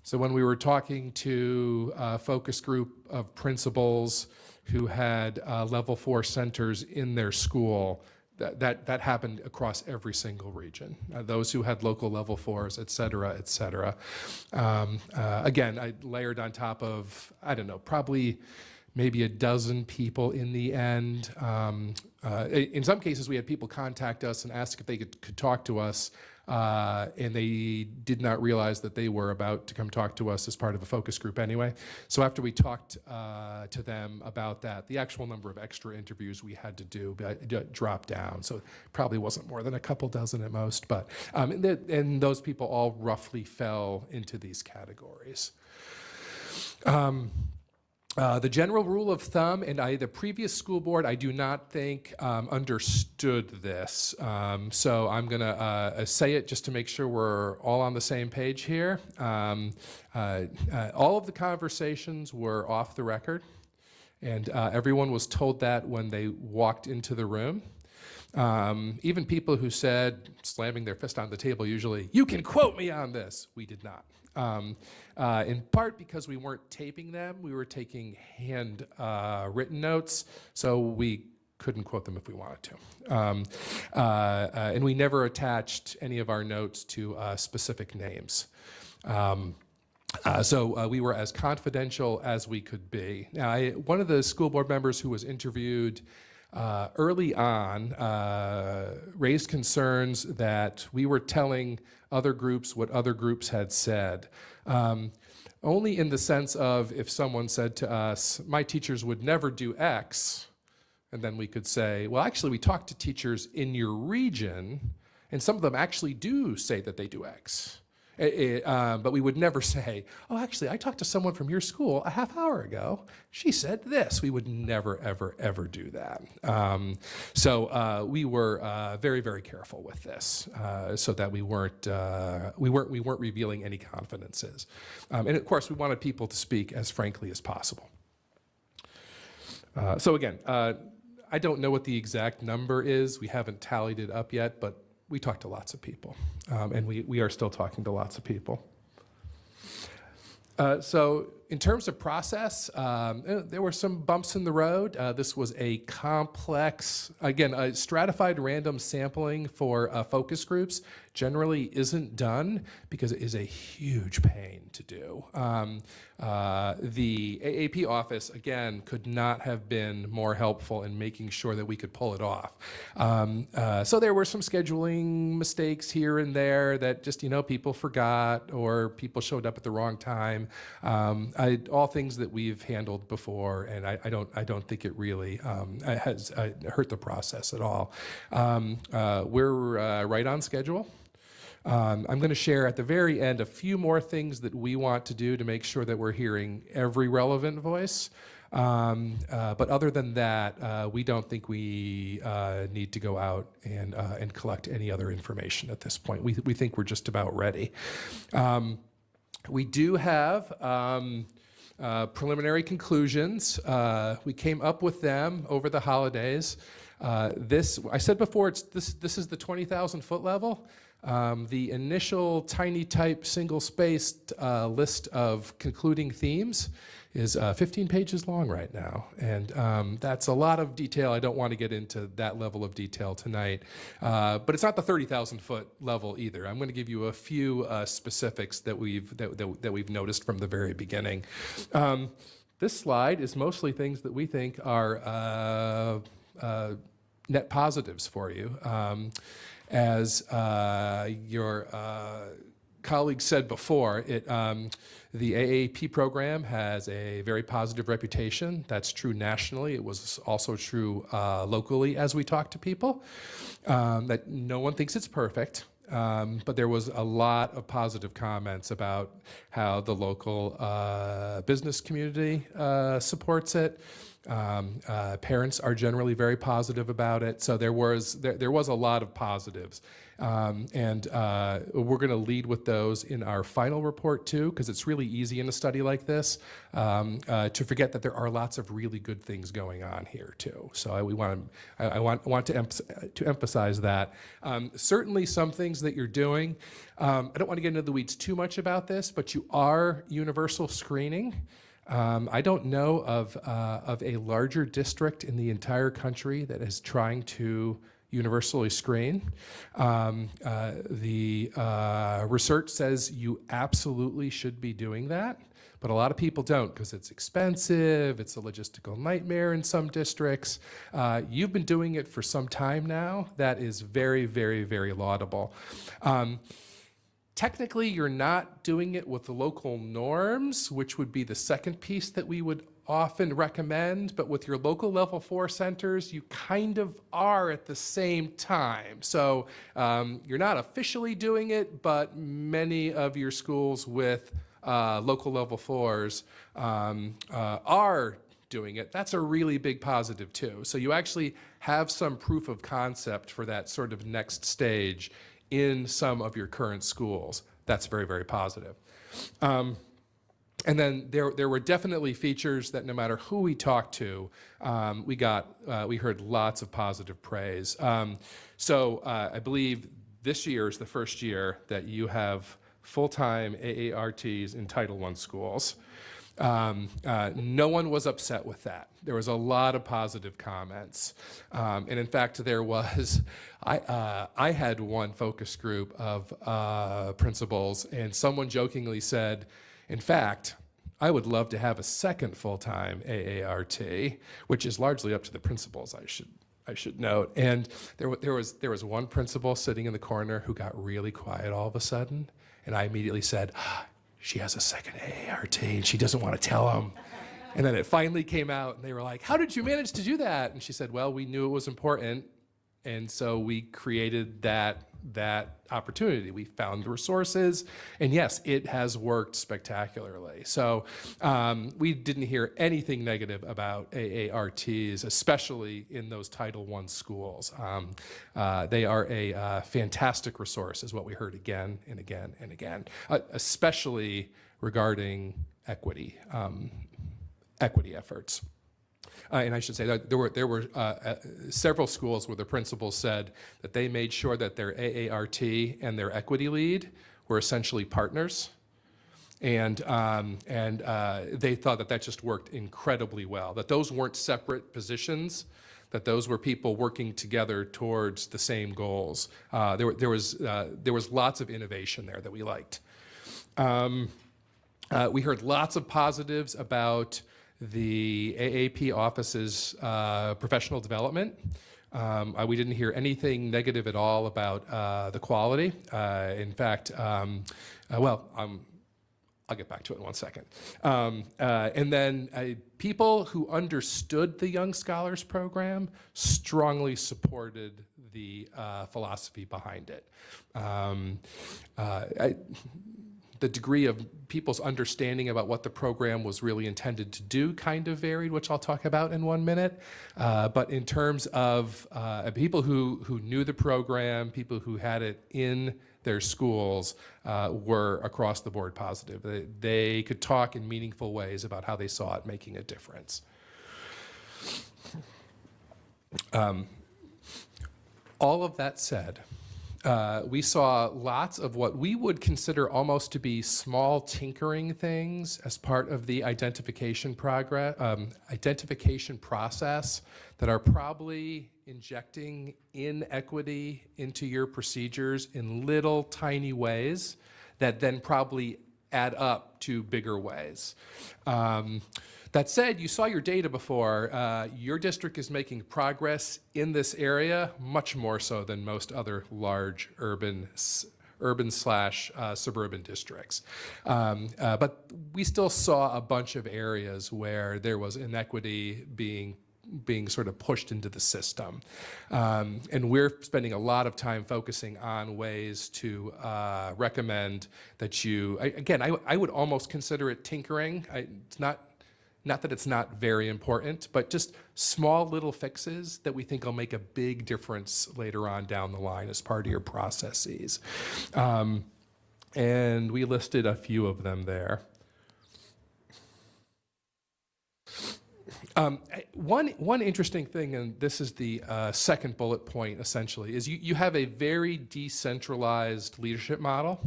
So when we were talking to a focus group of principals who had level 4 centers in their school, that happened across every single region. Those who had local level 4s, et cetera, et cetera. Again, I layered on top of, I don't know, probably maybe a dozen people in the end. In some cases, we had people contact us and ask if they could talk to us, and they did not realize that they were about to come talk to us as part of a focus group anyway. So after we talked to them about that, the actual number of extra interviews we had to do dropped down. So it probably wasn't more than a couple dozen at most, but and those people all roughly fell into these categories. The general rule of thumb, and the previous school board, I do not think understood this. So I'm going to say it just to make sure we're all on the same page here. All of the conversations were off the record, and everyone was told that when they walked into the room. Even people who said, slamming their fist on the table usually, "You can quote me on this," we did not. In part because we weren't taping them, we were taking hand written notes, so we couldn't quote them if we wanted to. And we never attached any of our notes to specific names. So we were as confidential as we could be. Now, one of the school board members who was interviewed early on raised concerns that we were telling other groups what other groups had said. Only in the sense of if someone said to us, "My teachers would never do X," and then we could say, "Well, actually, we talked to teachers in your region, and some of them actually do say that they do X." But we would never say, "Oh, actually, I talked to someone from your school a half hour ago. She said this." We would never, ever, ever do that. So we were very, very careful with this, so that we weren't revealing any confidences. And of course, we wanted people to speak as frankly as possible. So again, I don't know what the exact number is. We haven't tallied it up yet, but we talked to lots of people, and we are still talking to lots of people. So in terms of process, there were some bumps in the road. This was a complex, again, a stratified random sampling for focus groups generally isn't done because it is a huge pain to do. The AAP office, again, could not have been more helpful in making sure that we could pull it off. So there were some scheduling mistakes here and there that just, people forgot or people showed up at the wrong time. All things that we've handled before, and I don't think it really has hurt the process at all. We're right on schedule. I'm going to share at the very end a few more things that we want to do to make sure that we're hearing every relevant voice. But other than that, we don't think we need to go out and collect any other information at this point. We think we're just about ready. We do have preliminary conclusions. We came up with them over the holidays. I said before, this is the 20,000 foot level. The initial tiny type single-spaced list of concluding themes is 15 pages long right now, and that's a lot of detail. I don't want to get into that level of detail tonight, but it's not the 30,000-foot level either. I'm going to give you a few specifics that we've noticed from the very beginning. This slide is mostly things that we think are net positives for you. As your colleagues said before, the AAP program has a very positive reputation. That's true nationally. It was also true locally as we talk to people. That no one thinks it's perfect, but there was a lot of positive comments about how the local business community supports it. Parents are generally very positive about it, so there was a lot of positives, and we're going to lead with those in our final report too, because it's really easy in a study like this to forget that there are lots of really good things going on here too. So I want to emphasize that. Certainly, some things that you're doing. I don't want to get into the weeds too much about this, but you are universal screening. I don't know of a larger district in the entire country that is trying to universally screen. The research says you absolutely should be doing that, but a lot of people don't because it's expensive, it's a logistical nightmare in some districts. You've been doing it for some time now. That is very, very, very laudable. Technically, you're not doing it with the local norms, which would be the second piece that we would often recommend, but with your local level 4 centers, you kind of are at the same time. So you're not officially doing it, but many of your schools with local level 4s are doing it. That's a really big positive too. So you actually have some proof of concept for that sort of next stage in some of your current schools. That's very, very positive. And then there were definitely features that no matter who we talked to, we heard lots of positive praise. So I believe this year is the first year that you have full-time AARTs in Title I schools. No one was upset with that. There was a lot of positive comments. And in fact, there was, I had one focus group of principals, and someone jokingly said, in fact, I would love to have a second full-time AART, which is largely up to the principals, I should note. And there was one principal sitting in the corner who got really quiet all of a sudden, and I immediately said, she has a second AART and she doesn't want to tell them. And then it finally came out and they were like, how did you manage to do that? And she said, well, we knew it was important. And so we created that opportunity. We found the resources, and yes, it has worked spectacularly. So we didn't hear anything negative about AARTs, especially in those Title I schools. They are a fantastic resource, is what we heard again and again and again, especially regarding equity efforts. And I should say that there were several schools where the principals said that they made sure that their AART and their equity lead were essentially partners, and they thought that just worked incredibly well. That those weren't separate positions, that those were people working together towards the same goals. There was lots of innovation there that we liked. We heard lots of positives about the AAP office's professional development. We didn't hear anything negative at all about the quality. In fact, I'll get back to it in one second. And then people who understood the Young Scholars Program strongly supported the philosophy behind it. The degree of people's understanding about what the program was really intended to do kind of varied, which I'll talk about in 1 minute. But in terms of people who knew the program, people who had it in their schools, were across the board positive. They could talk in meaningful ways about how they saw it making a difference. All of that said, we saw lots of what we would consider almost to be small tinkering things as part of the identification process that are probably injecting inequity into your procedures in little tiny ways that then probably add up to bigger ways. That said, you saw your data before. Your district is making progress in this area, much more so than most other large urban/suburban districts. But we still saw a bunch of areas where there was inequity being sort of pushed into the system. And we're spending a lot of time focusing on ways to recommend that you, again, I would almost consider it tinkering. It's not that it's not very important, but just small little fixes that we think will make a big difference later on down the line as part of your processes. And we listed a few of them there. One interesting thing, and this is the second bullet point essentially, is you have a very decentralized leadership model.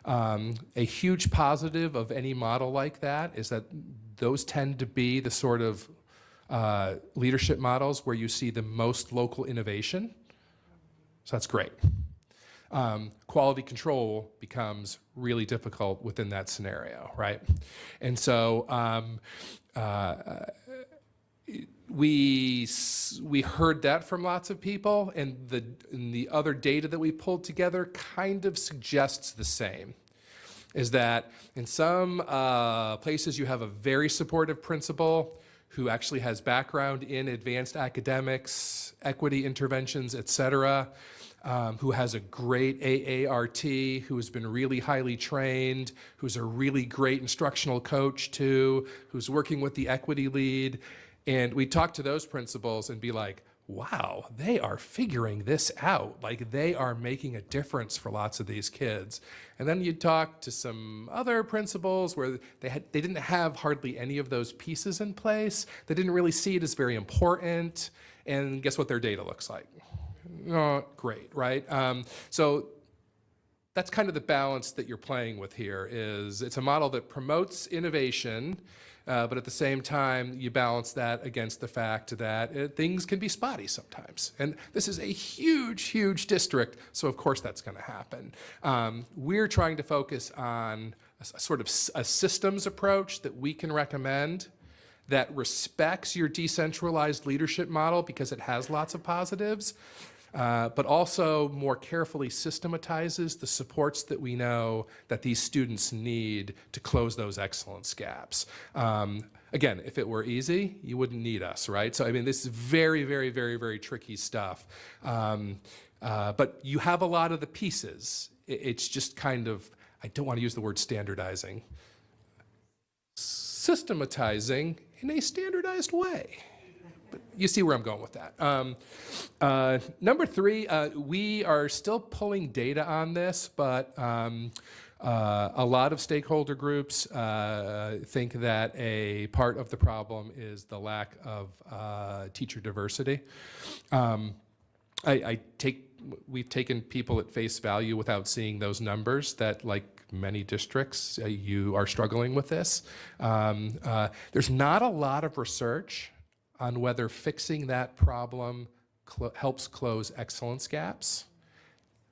A huge positive of any model like that is that those tend to be the sort of leadership models where you see the most local innovation. So that's great. Quality control becomes really difficult within that scenario, right? And so we heard that from lots of people, and the other data that we pulled together kind of suggests the same. Is that in some places you have a very supportive principal who actually has background in advanced academics, equity interventions, et cetera, who has a great AART, who has been really highly trained, who's a really great instructional coach too, who's working with the equity lead. And we talk to those principals and be like, wow, they are figuring this out. Like, they are making a difference for lots of these kids. And then you talk to some other principals where they didn't have hardly any of those pieces in place. They didn't really see it as very important. And guess what their data looks like? Not great, right? So that's kind of the balance that you're playing with here. Is it's a model that promotes innovation, but at the same time, you balance that against the fact that things can be spotty sometimes. And this is a huge, huge district, so of course that's going to happen. We're trying to focus on a sort of a systems approach that we can recommend that respects your decentralized leadership model because it has lots of positives, but also more carefully systematizes the supports that we know that these students need to close those excellence gaps. Again, if it were easy, you wouldn't need us, right? So, I mean, this is very, very, very, very tricky stuff. But you have a lot of the pieces. It's just kind of, I don't want to use the word standardizing, systematizing in a standardized way. You see where I'm going with that. Number three, we are still pulling data on this, but a lot of stakeholder groups think that a part of the problem is the lack of teacher diversity. We've taken people at face value without seeing those numbers that, like many districts, you are struggling with this. There's not a lot of research on whether fixing that problem helps close excellence gaps.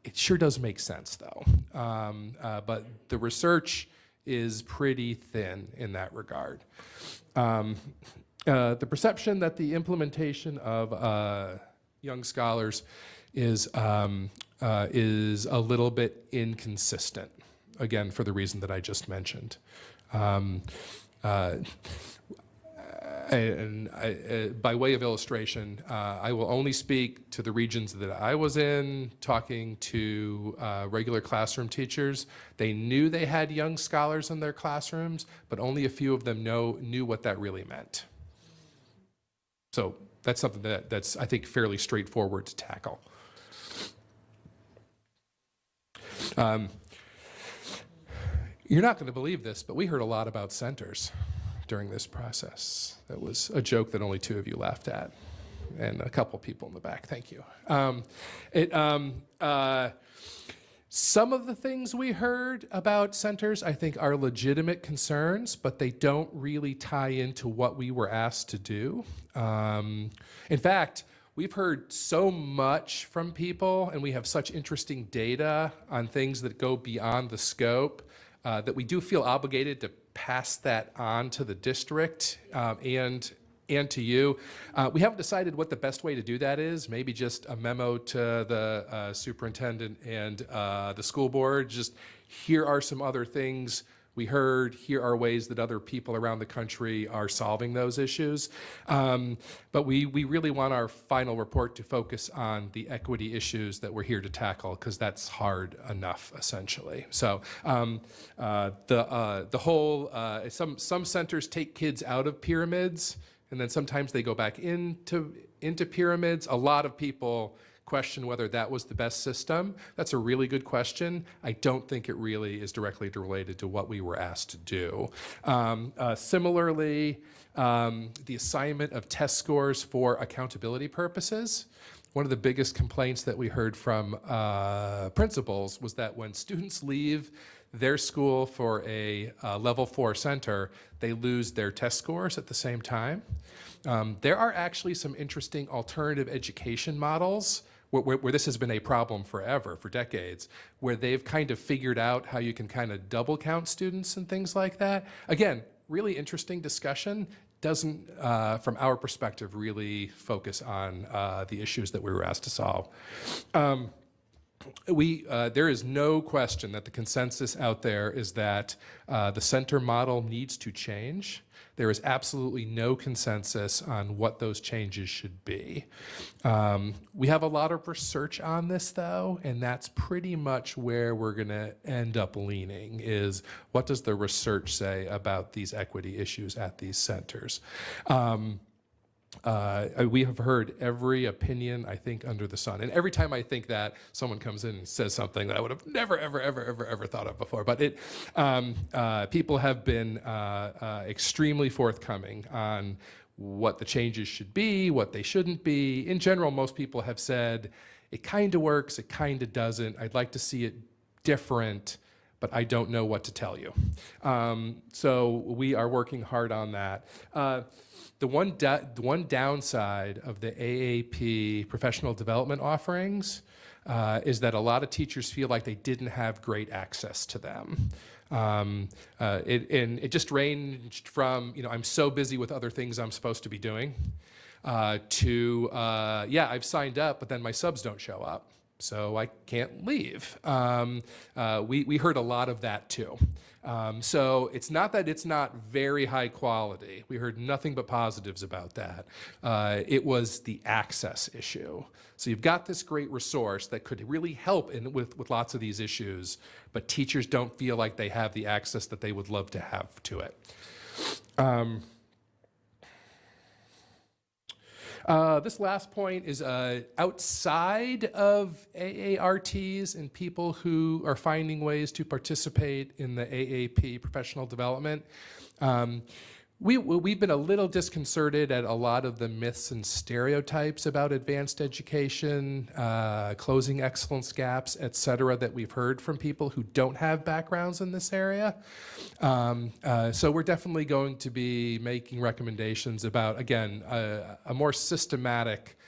It sure does make sense, though. But the research is pretty thin in that regard. The perception that the implementation of young scholars is a little bit inconsistent, again, for the reason that I just mentioned. By way of illustration, I will only speak to the regions that I was in, talking to regular classroom teachers. They knew they had young scholars in their classrooms, but only a few of them knew what that really meant. So that's something that's, I think, fairly straightforward to tackle. You're not going to believe this, but we heard a lot about centers during this process. That was a joke that only two of you laughed at. and a couple people in the back. Thank you. Some of the things we heard about centers, I think, are legitimate concerns, but they don't really tie into what we were asked to do. In fact, we've heard so much from people, and we have such interesting data on things that go beyond the scope that we do feel obligated to pass that on to the district and to you. We haven't decided what the best way to do that is. Maybe just a memo to the superintendent and the school board. Just here are some other things we heard. Here are ways that other people around the country are solving those issues. But we really want our final report to focus on the equity issues that we're here to tackle, because that's hard enough, essentially. So the whole, some centers take kids out of pyramids, and then sometimes they go back into pyramids. A lot of people question whether that was the best system. That's a really good question. I don't think it really is directly related to what we were asked to do. Similarly, the assignment of test scores for accountability purposes. One of the biggest complaints that we heard from principals was that when students leave their school for a level 4 center, they lose their test scores at the same time. There are actually some interesting alternative education models where this has been a problem forever, for decades, where they've kind of figured out how you can kind of double count students and things like that. Again, really interesting discussion. Doesn't, from our perspective, really focus on the issues that we were asked to solve. There is no question that the consensus out there is that the center model needs to change. There is absolutely no consensus on what those changes should be. We have a lot of research on this, though, and that's pretty much where we're going to end up leaning, is what does the research say about these equity issues at these centers? We have heard every opinion, I think, under the sun. And every time I think that, someone comes in and says something that I would have never, ever thought of before. But people have been extremely forthcoming on what the changes should be, what they shouldn't be. In general, most people have said, it kind of works, it kind of doesn't. I'd like to see it different, but I don't know what to tell you. So we are working hard on that. The one downside of the AAP professional development offerings is that a lot of teachers feel like they didn't have great access to them. And it just ranged from, I'm so busy with other things I'm supposed to be doing, to, yeah, I've signed up, but then my subs don't show up, so I can't leave. We heard a lot of that too. So it's not that it's not very high quality. We heard nothing but positives about that. It was the access issue. So you've got this great resource that could really help with lots of these issues, but teachers don't feel like they have the access that they would love to have to it. This last point is outside of AARTs and people who are finding ways to participate in the AAP professional development. We've been a little disconcerted at a lot of the myths and stereotypes about advanced education, closing excellence gaps, et cetera, that we've heard from people who don't have backgrounds in this area. So we're definitely going to be making recommendations about, again, a more systematic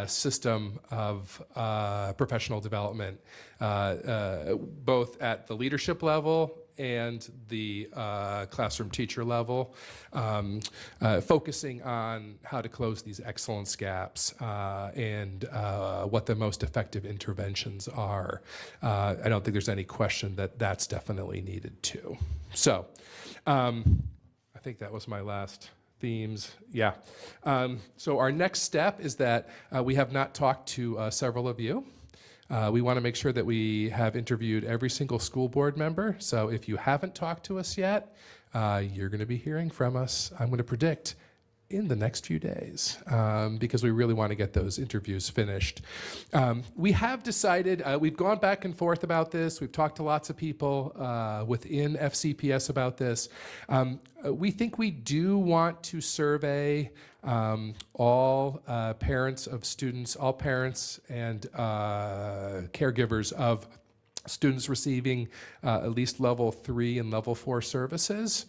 system of professional development, both at the leadership level and the classroom teacher level, focusing on how to close these excellence gaps and what the most effective interventions are. I don't think there's any question that that's definitely needed too. So I think that was my last themes. Yeah. So our next step is that we have not talked to several of you. We want to make sure that we have interviewed every single school board member. So if you haven't talked to us yet, you're going to be hearing from us. I'm going to predict in the next few days, because we really want to get those interviews finished. We have decided, we've gone back and forth about this. We've talked to lots of people within FCPS about this. We think we do want to survey all parents of students, all parents and caregivers of students receiving at least level 3 and level 4 services.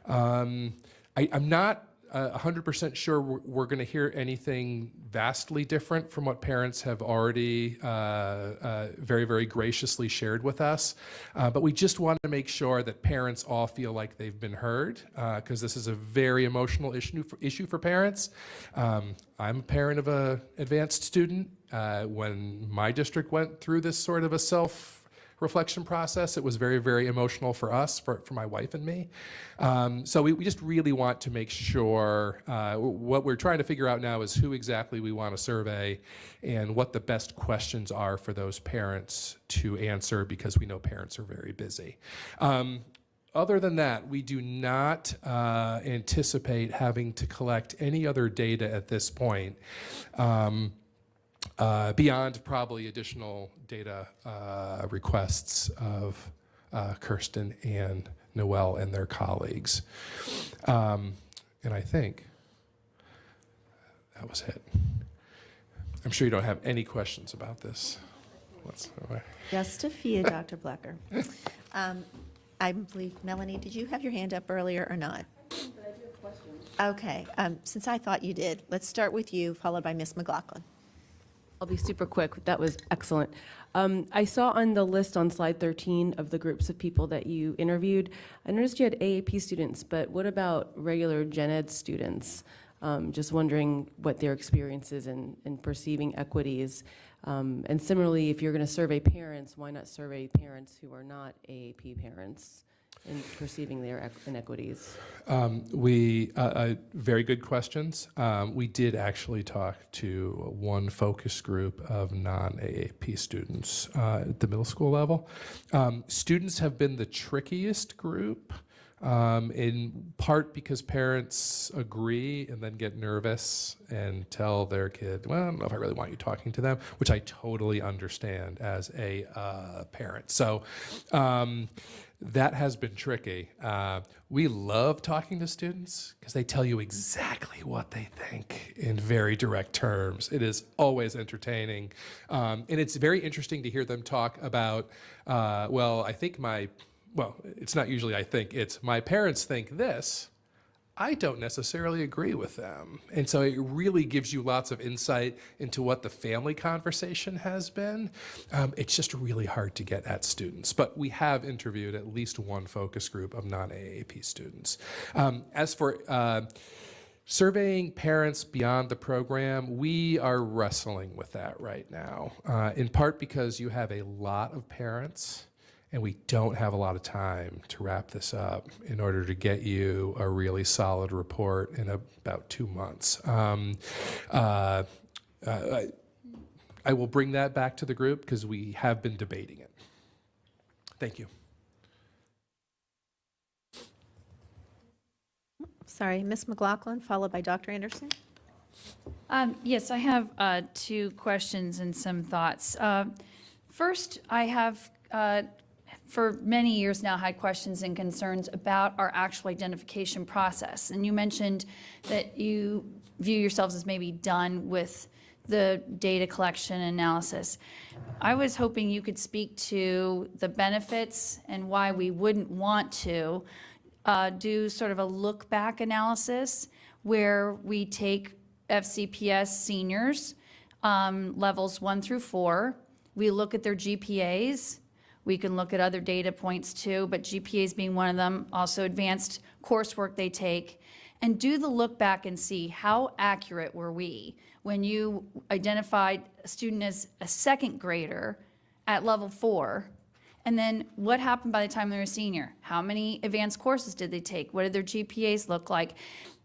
I'm not 100% sure we're going to hear anything vastly different from what parents have already very, very graciously shared with us. But we just want to make sure that parents all feel like they've been heard, because this is a very emotional issue for parents. I'm a parent of an advanced student. When my district went through this sort of a self-reflection process, it was very, very emotional for us, for my wife and me. So we just really want to make sure, what we're trying to figure out now is who exactly we want to survey and what the best questions are for those parents to answer, because we know parents are very busy. Other than that, we do not anticipate having to collect any other data at this point. Beyond probably additional data requests of Kirsten and Noelle and their colleagues. And I think that was it. I'm sure you don't have any questions about this whatsoever. Just a few, Dr. Blecker. I believe, Melanie, did you have your hand up earlier or not? Okay, since I thought you did, let's start with you, followed by Ms. McLaughlin. I'll be super quick. That was excellent. I saw on the list on slide 13 of the groups of people that you interviewed, I noticed you had AAP students, but what about regular gen ed students? Just wondering what their experience is in perceiving equities. And similarly, if you're going to survey parents, why not survey parents who are not AAP parents in perceiving their inequities? Very good questions. We did actually talk to one focus group of non-AAP students at the middle school level. Students have been the trickiest group, in part because parents agree and then get nervous and tell their kid, well, I don't know if I really want you talking to them, which I totally understand as a parent. So that has been tricky. We love talking to students because they tell you exactly what they think in very direct terms. It is always entertaining. And it's very interesting to hear them talk about, it's not usually I think, it's my parents think this. I don't necessarily agree with them. And so it really gives you lots of insight into what the family conversation has been. It's just really hard to get at students. But we have interviewed at least one focus group of non-AAP students. As for surveying parents beyond the program, we are wrestling with that right now, in part because you have a lot of parents and we don't have a lot of time to wrap this up in order to get you a really solid report in about 2 months. I will bring that back to the group because we have been debating it. Thank you. Sorry, Ms. McLaughlin, followed by Dr. Anderson. Yes, I have 2 questions and some thoughts. First, I have for many years now had questions and concerns about our actual identification process. And you mentioned that you view yourselves as maybe done with the data collection and analysis. I was hoping you could speak to the benefits and why we wouldn't want to do sort of a look back analysis where we take FCPS seniors, levels 1 through 4, we look at their GPAs. We can look at other data points too, but GPAs being one of them, also advanced coursework they take, and do the look back and see how accurate were we when you identified a student as a second grader at level 4, and then what happened by the time they were a senior? How many advanced courses did they take? What did their GPAs look like?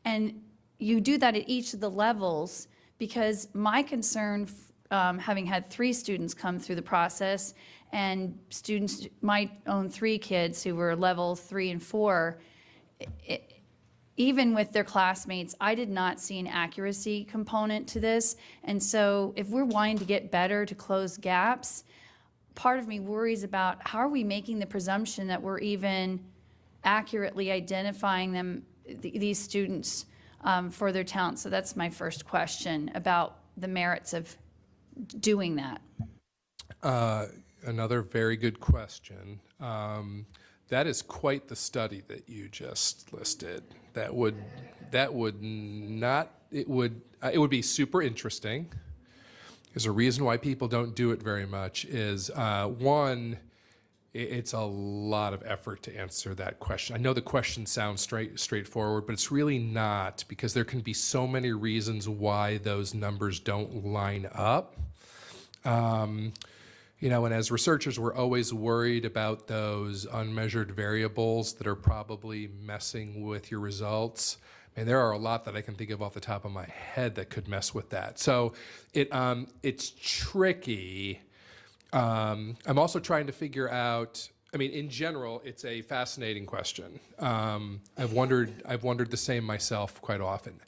And you do that at each of the levels, because my concern, having had 3 students come through the process, and students might own 3 kids who were level 3 and 4, even with their classmates, I did not see an accuracy component to this. And so if we're wanting to get better to close gaps, part of me worries about how are we making the presumption that we're even accurately identifying them, these students, for their talent. So that's my first question about the merits of doing that. Another very good question. That is quite the study that you just listed. That would not, it would be super interesting. There's a reason why people don't do it very much is, one, it's a lot of effort to answer that question. I know the question sounds straightforward, but it's really not, because there can be so many reasons why those numbers don't line up. You know, and as researchers, we're always worried about those unmeasured variables that are probably messing with your results. And there are a lot that I can think of off the top of my head that could mess with that. So it's tricky. I'm also trying to figure out, I mean, in general, it's a fascinating question. I've wondered the same myself quite often.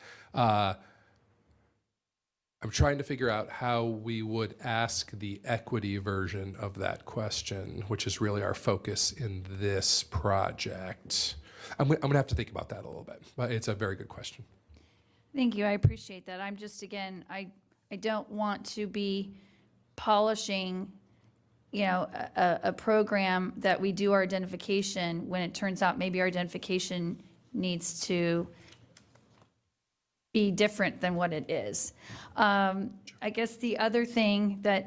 I'm trying to figure out how we would ask the equity version of that question, which is really our focus in this project. I'm gonna have to think about that a little bit, but it's a very good question. Thank you, I appreciate that. I'm just, again, I don't want to be polishing, you know, a program that we do our identification when it turns out maybe our identification needs to be different than what it is. I guess the other thing that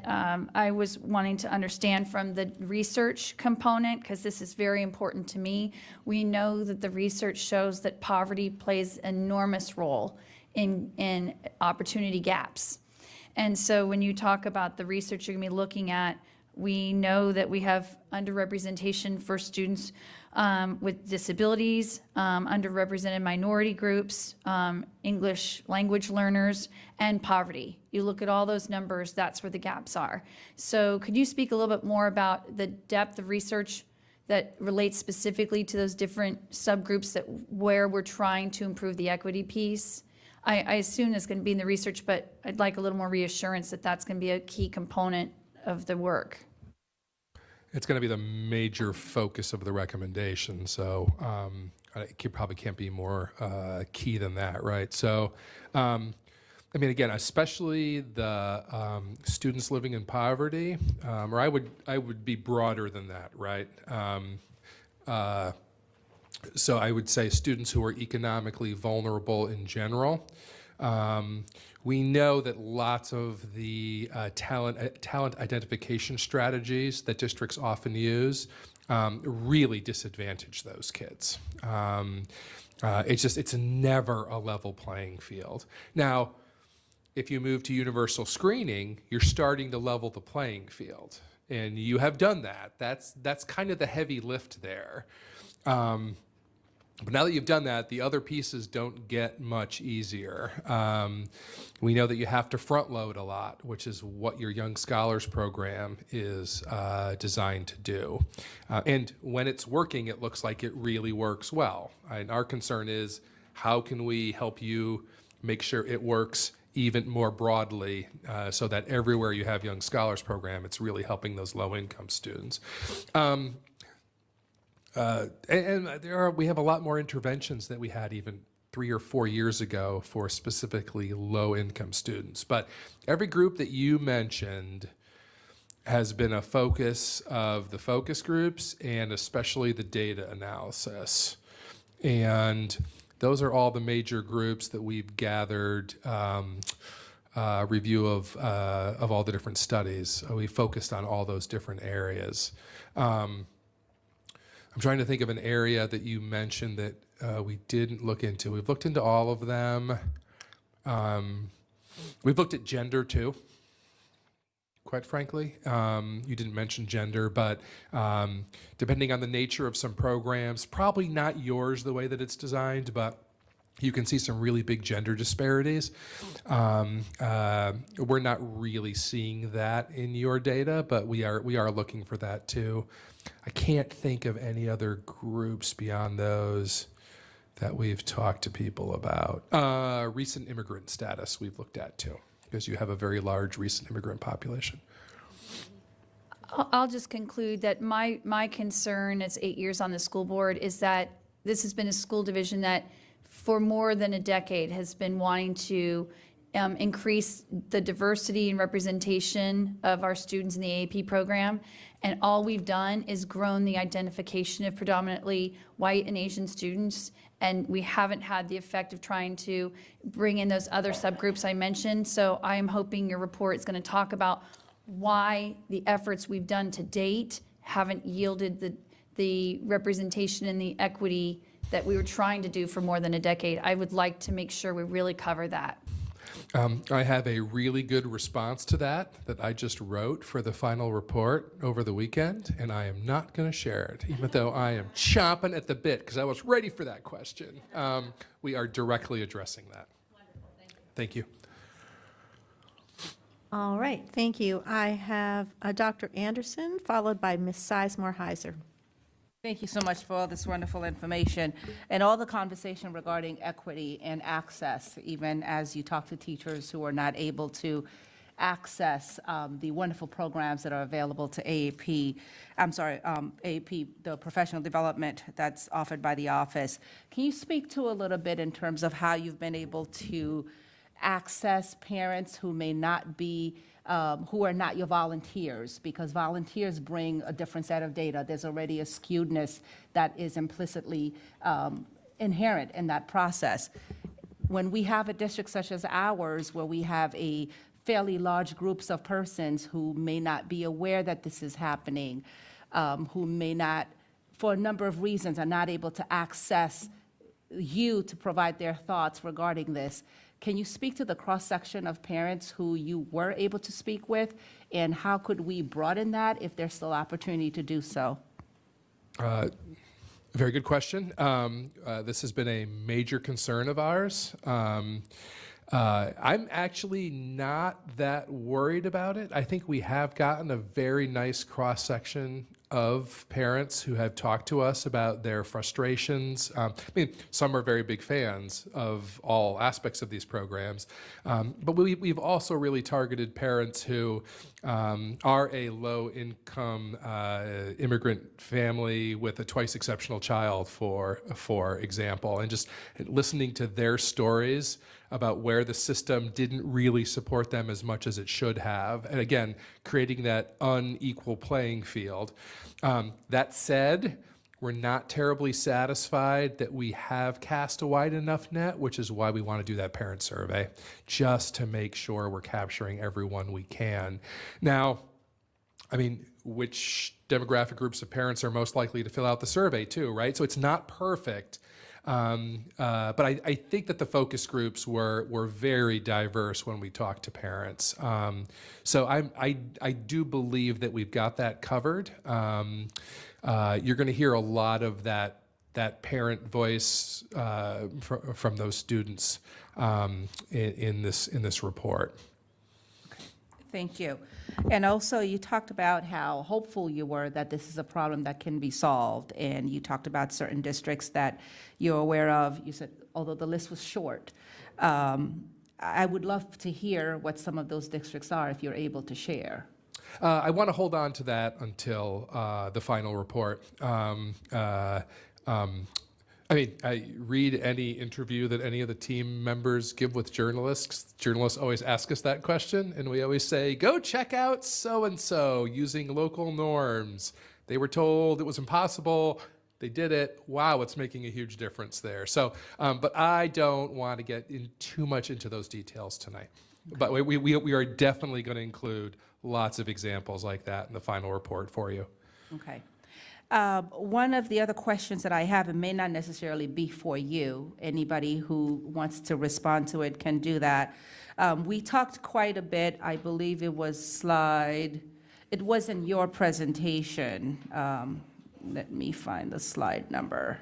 I was wanting to understand from the research component, because this is very important to me, we know that the research shows that poverty plays an enormous role in opportunity gaps. And so when you talk about the research you're going to be looking at, we know that we have underrepresentation for students with disabilities, underrepresented minority groups, English language learners, and poverty. You look at all those numbers, that's where the gaps are. So could you speak a little bit more about the depth of research that relates specifically to those different subgroups that where we're trying to improve the equity piece? I assume it's going to be in the research, but I'd like a little more reassurance that that's going to be a key component of the work. It's going to be the major focus of the recommendation, so it probably can't be more key than that, right? So, I mean, again, especially the students living in poverty, or I would be broader than that, right? So I would say students who are economically vulnerable in general. We know that lots of the talent identification strategies that districts often use really disadvantage those kids. It's never a level playing field. Now, if you move to universal screening, you're starting to level the playing field, and you have done that. That's kind of the heavy lift there. But now that you've done that, the other pieces don't get much easier. We know that you have to front load a lot, which is what your Young Scholars program is designed to do. And when it's working, it looks like it really works well. And our concern is, how can we help you make sure it works even more broadly, so that everywhere you have Young Scholars program, it's really helping those low-income students. We have a lot more interventions than we had even 3 or 4 years ago for specifically low-income students. But every group that you mentioned has been a focus of the focus groups, and especially the data analysis. And those are all the major groups that we've gathered review of all the different studies. We focused on all those different areas. I'm trying to think of an area that you mentioned that we didn't look into. We've looked into all of them. We've looked at gender too, quite frankly. You didn't mention gender, but depending on the nature of some programs, probably not yours the way that it's designed, but you can see some really big gender disparities. We're not really seeing that in your data, but we are looking for that too. I can't think of any other groups beyond those that we've talked to people about. Recent immigrant status we've looked at too, because you have a very large recent immigrant population. I'll just conclude that my concern as 8 years on the school board is that this has been a school division that for more than a decade has been wanting to increase the diversity and representation of our students in the AAP program. And all we've done is grown the identification of predominantly white and Asian students. And we haven't had the effect of trying to bring in those other subgroups I mentioned. So I am hoping your report is going to talk about why the efforts we've done to date haven't yielded the representation and the equity that we were trying to do for more than a decade. I would like to make sure we really cover that. I have a really good response to that I just wrote for the final report over the weekend, and I am not going to share it, even though I am chomping at the bit because I was ready for that question. We are directly addressing that. Wonderful, thank you. All right, thank you. I have Dr. Anderson, followed by Ms. Sizemore-Heiser. Thank you so much for all this wonderful information and all the conversation regarding equity and access, even as you talk to teachers who are not able to access the wonderful programs that are available to AAP, AAP, the professional development that's offered by the office. Can you speak to a little bit in terms of how you've been able to access parents who may not be who are not your volunteers, because volunteers bring a different set of data. There's already a skewedness that is implicitly inherent in that process. When we have a district such as ours, where we have a fairly large groups of persons who may not be aware that this is happening, who may not, for a number of reasons, are not able to access you to provide their thoughts regarding this. Can you speak to the cross-section of parents who you were able to speak with, and how could we broaden that if there's still opportunity to do so? Very good question. This has been a major concern of ours. I'm actually not that worried about it. I think we have gotten a very nice cross-section of parents who have talked to us about their frustrations. I mean, some are very big fans of all aspects of these programs, but we've also really targeted parents who are a low-income immigrant family with a twice exceptional child, for example, and just listening to their stories about where the system didn't really support them as much as it should have, and again, creating that unequal playing field. That said, we're not terribly satisfied that we have cast a wide enough net, which is why we want to do that parent survey, just to make sure we're capturing everyone we can. Now, I mean, which demographic groups of parents are most likely to fill out the survey too, right? So it's not perfect. But I think that the focus groups were very diverse when we talked to parents. So I do believe that we've got that covered. You're going to hear a lot of that parent voice from those students in this report. Thank you. And also, you talked about how hopeful you were that this is a problem that can be solved, and you talked about certain districts that you're aware of. You said, although the list was short, I would love to hear what some of those districts are, if you're able to share. I want to hold on to that until the final report. I mean, I read any interview that any of the team members give with journalists. Journalists always ask us that question, and we always say, go check out so-and-so using local norms. They were told it was impossible. They did it. Wow, it's making a huge difference there. So, but I don't want to get too much into those details tonight. But we are definitely going to include lots of examples like that in the final report for you. Okay. One of the other questions that I have, it may not necessarily be for you. Anybody who wants to respond to it can do that. We talked quite a bit, I believe it was it was in your presentation. Let me find the slide number.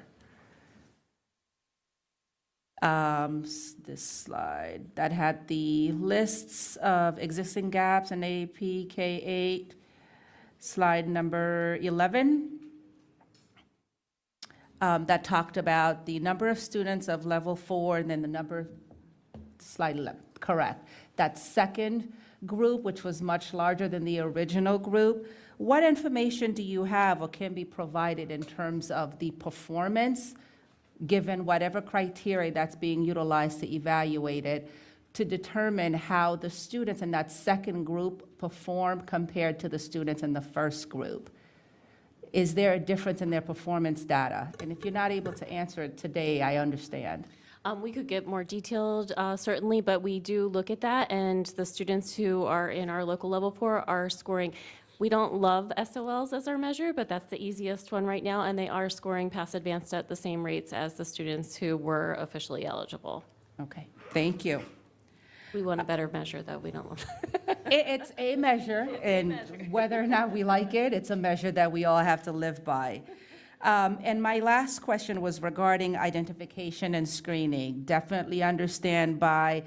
This slide that had the lists of existing gaps in AAP K-8, slide number 11. that talked about the number of students of level 4 and then the number, slide 11, correct. That second group, which was much larger than the original group, what information do you have or can be provided in terms of the performance, given whatever criteria that's being utilized to evaluate it, to determine how the students in that second group perform compared to the students in the first group? Is there a difference in their performance data? And if you're not able to answer it today, I understand. We could get more detailed, certainly, but we do look at that, and the students who are in our local level 4 are scoring. We don't love SOLs as our measure, but that's the easiest one right now, and they are scoring past advanced at the same rates as the students who were officially eligible. Okay, thank you. We want a better measure, though. We don't love. It's a measure, and whether or not we like it, it's a measure that we all have to live by. And my last question was regarding identification and screening. Definitely understand by,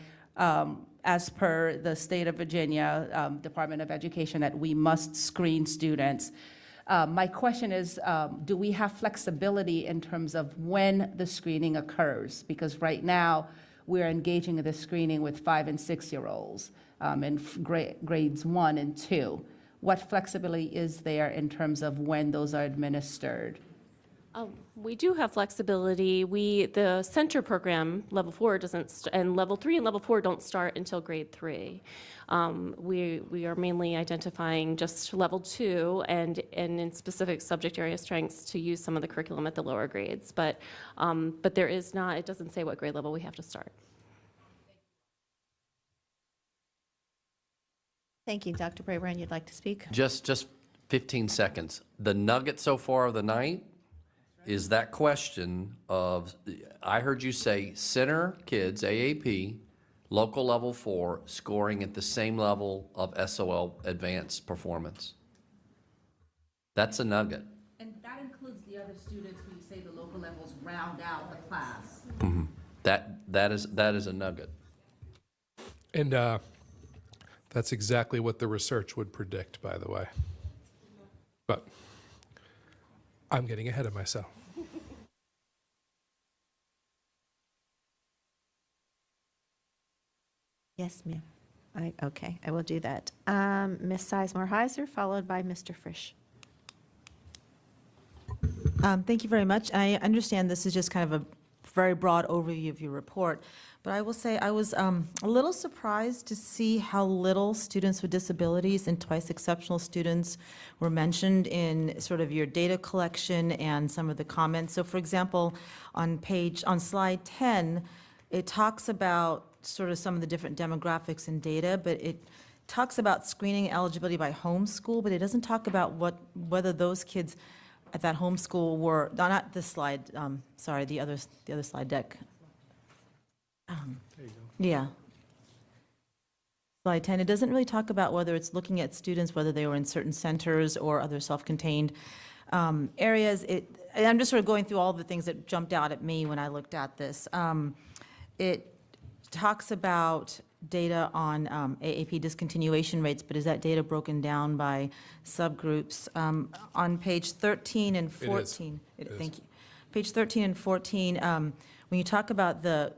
as per the state of Virginia, Department of Education, that we must screen students. My question is, do we have flexibility in terms of when the screening occurs? Because right now, we're engaging in the screening with 5 and 6-year-olds in grades 1 and 2. What flexibility is there in terms of when those are administered? We do have flexibility. The center program, level 4 doesn't, and level 3 and level 4 don't start until grade 3. We are mainly identifying just level 2 and in specific subject area strengths to use some of the curriculum at the lower grades. But there is not, it doesn't say what grade level we have to start. Thank you. Dr. Brabrand, you'd like to speak? Just 15 seconds. The nugget so far of the night is that question of, I heard you say center kids, AAP, local level 4, scoring at the same level of SOL advanced performance. That's a nugget. And that includes the other students who you say the local levels round out the class. That is a nugget. And that's exactly what the research would predict, by the way. But I'm getting ahead of myself. Yes, ma'am. Okay, I will do that. Ms. Sizemore-Heiser, followed by Mr. Frisch. Thank you very much. I understand this is just kind of a very broad overview of your report, but I will say I was a little surprised to see how little students with disabilities and twice exceptional students were mentioned in sort of your data collection and some of the comments. So for example, on slide 10, it talks about sort of some of the different demographics and data, but it talks about screening eligibility by homeschool, but it doesn't talk about whether those kids at that homeschool were, not this slide, sorry, the other slide deck. There you go. Yeah. Slide 10, it doesn't really talk about whether it's looking at students, whether they were in certain centers or other self-contained areas. And I'm just sort of going through all the things that jumped out at me when I looked at this. It talks about data on AAP discontinuation rates, but is that data broken down by subgroups? On page 13 and 14. Thank you. Page 13 and 14, when you talk about the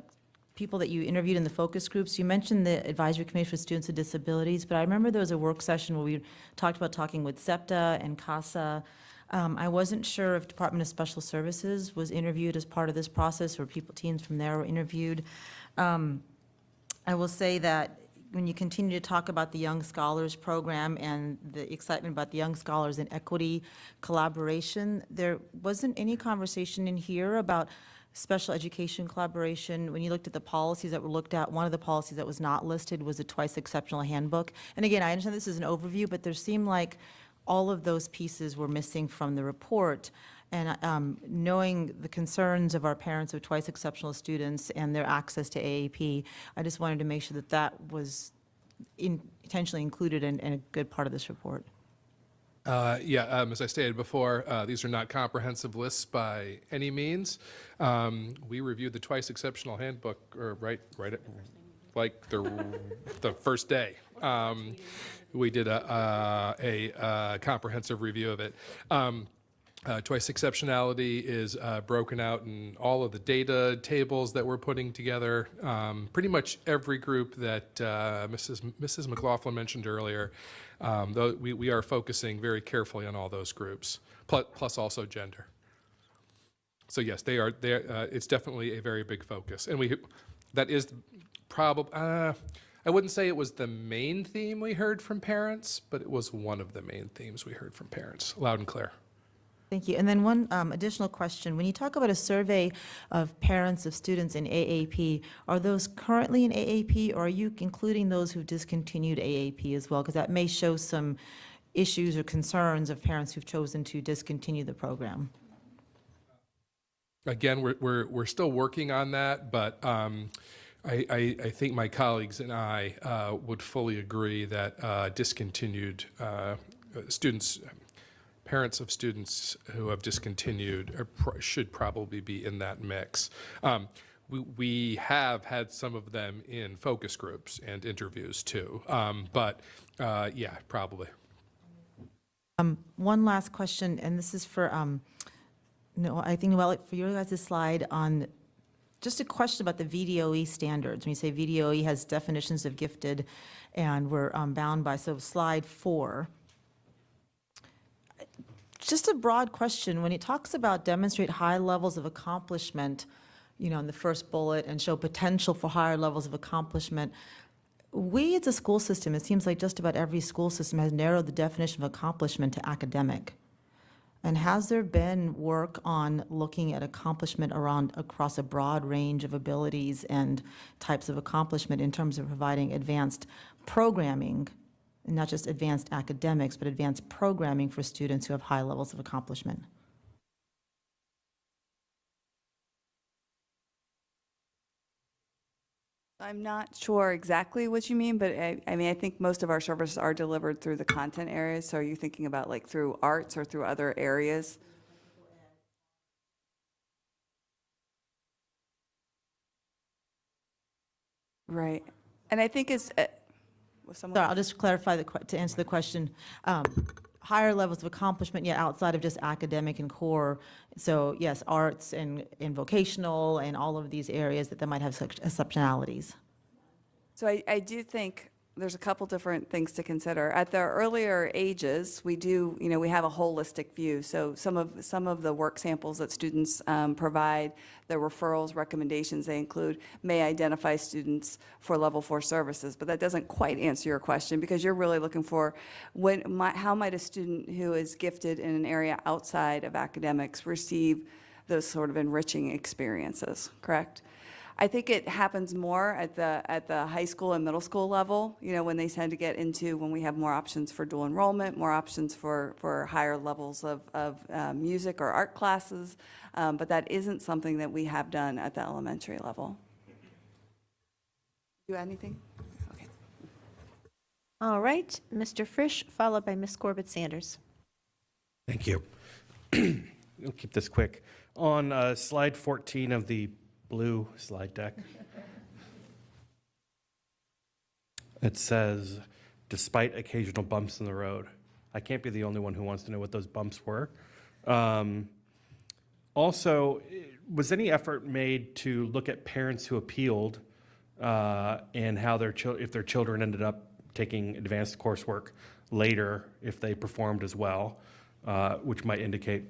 people that you interviewed in the focus groups, you mentioned the advisory committee for students with disabilities, but I remember there was a work session where we talked about talking with SEPTA and CASA. I wasn't sure if Department of Special Services was interviewed as part of this process, or teams from there were interviewed. I will say that when you continue to talk about the Young Scholars Program and the excitement about the Young Scholars and equity collaboration, there wasn't any conversation in here about special education collaboration. When you looked at the policies that were looked at, one of the policies that was not listed was the twice exceptional handbook. And again, I understand this is an overview, but there seemed like all of those pieces were missing from the report. And knowing the concerns of our parents of twice exceptional students and their access to AAP, I just wanted to make sure that that was intentionally included in a good part of this report. As I stated before, these are not comprehensive lists by any means. We reviewed the twice exceptional handbook, right at, like the first day. We did a comprehensive review of it. Twice exceptionality is broken out in all of the data tables that we're putting together. Pretty much every group that Mrs. McLaughlin mentioned earlier, though we are focusing very carefully on all those groups, plus also gender. So yes, they are. It's definitely a very big focus, and that is probably. I wouldn't say it was the main theme we heard from parents, but it was one of the main themes we heard from parents, loud and clear. Thank you. And then one additional question. When you talk about a survey of parents of students in AAP, are those currently in AAP, or are you including those who've discontinued AAP as well? Because that may show some issues or concerns of parents who've chosen to discontinue the program. Again, we're still working on that, but I think my colleagues and I would fully agree that discontinued students, parents of students who have discontinued should probably be in that mix. We have had some of them in focus groups and interviews too, but yeah, probably. One last question, and this is for, no, I think, well, for your guys' slide on, just a question about the VDOE standards. When you say VDOE has definitions of gifted, and we're bound by, so slide 4. Just a broad question, when it talks about demonstrate high levels of accomplishment, you know, in the first bullet, and show potential for higher levels of accomplishment, we as a school system, it seems like just about every school system has narrowed the definition of accomplishment to academic. And has there been work on looking at accomplishment across a broad range of abilities and types of accomplishment in terms of providing advanced programming, and not just advanced academics, but advanced programming for students who have high levels of accomplishment? I'm not sure exactly what you mean, but I mean, I think most of our services are delivered through the content areas. So are you thinking about like through arts or through other areas? Right. And I think it's, was someone? Sorry, I'll just clarify to answer the question. Higher levels of accomplishment, yet outside of just academic and core. So yes, arts and vocational and all of these areas that might have such exceptionalities. So I do think there's a couple different things to consider. At the earlier ages, we do, you know, we have a holistic view. So some of the work samples that students provide, the referrals, recommendations they include, may identify students for level 4 services, but that doesn't quite answer your question, because you're really looking for how might a student who is gifted in an area outside of academics receive those sort of enriching experiences, correct? I think it happens more at the high school and middle school level, you know, when they tend to get into, when we have more options for dual enrollment, more options for higher levels of music or art classes, but that isn't something that we have done at the elementary level. Do you have anything? Okay. All right, Mr. Frisch, followed by Ms. Corbett-Sanders. Thank you. We'll keep this quick. On slide 14 of the blue slide deck, it says, despite occasional bumps in the road. I can't be the only one who wants to know what those bumps were. Also, was any effort made to look at parents who appealed and how if their children ended up taking advanced coursework later if they performed as well, which might indicate,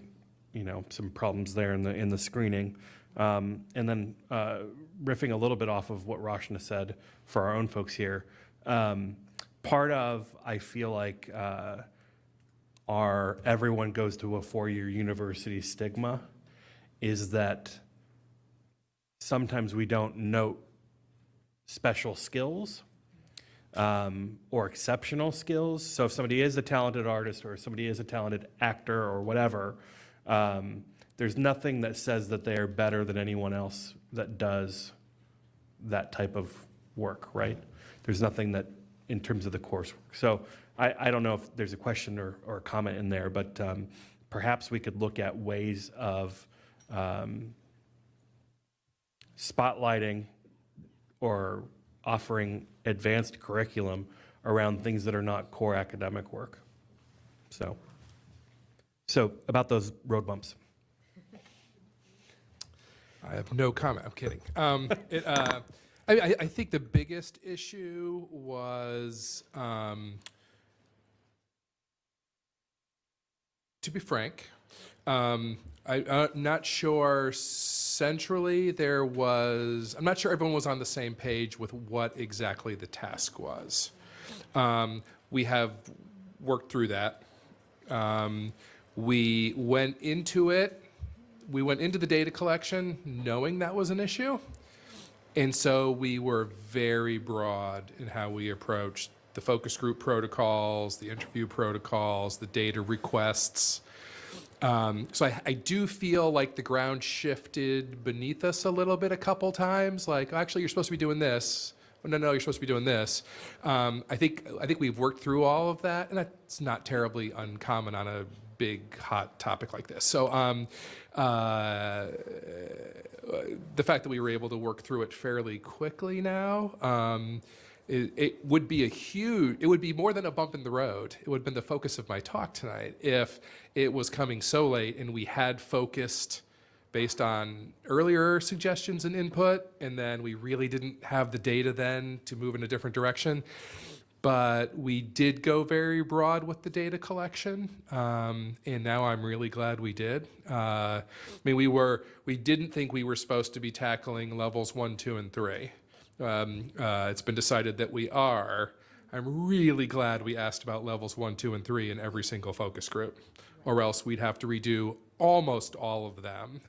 you know, some problems there in the screening. And then riffing a little bit off of what Rashna said for our own folks here, part of, I feel like, our everyone goes to a four-year university stigma is that sometimes we don't note special skills or exceptional skills. So if somebody is a talented artist or somebody is a talented actor or whatever, there's nothing that says that they are better than anyone else that does that type of work, right? There's nothing that, in terms of the coursework. So I don't know if there's a question or a comment in there, but perhaps we could look at ways of spotlighting or offering advanced curriculum around things that are not core academic work. So So about those road bumps. I have no comment. I'm kidding. I think the biggest issue was, to be frank, I'm not sure centrally there was, I'm not sure everyone was on the same page with what exactly the task was. We have worked through that. We went into the data collection knowing that was an issue. And so we were very broad in how we approached the focus group protocols, the interview protocols, the data requests. So I do feel like the ground shifted beneath us a little bit a couple times. Like, actually, you're supposed to be doing this. Oh, no, you're supposed to be doing this. I think we've worked through all of that, and that's not terribly uncommon on a big, hot topic like this. So the fact that we were able to work through it fairly quickly now, it would be more than a bump in the road. It would have been the focus of my talk tonight if it was coming so late and we had focused based on earlier suggestions and input, and then we really didn't have the data then to move in a different direction. But we did go very broad with the data collection, and now I'm really glad we did. I mean, we didn't think we were supposed to be tackling levels 1, 2, and 3. It's been decided that we are. I'm really glad we asked about levels 1, 2, and 3 in every single focus group, or else we'd have to redo almost all of them.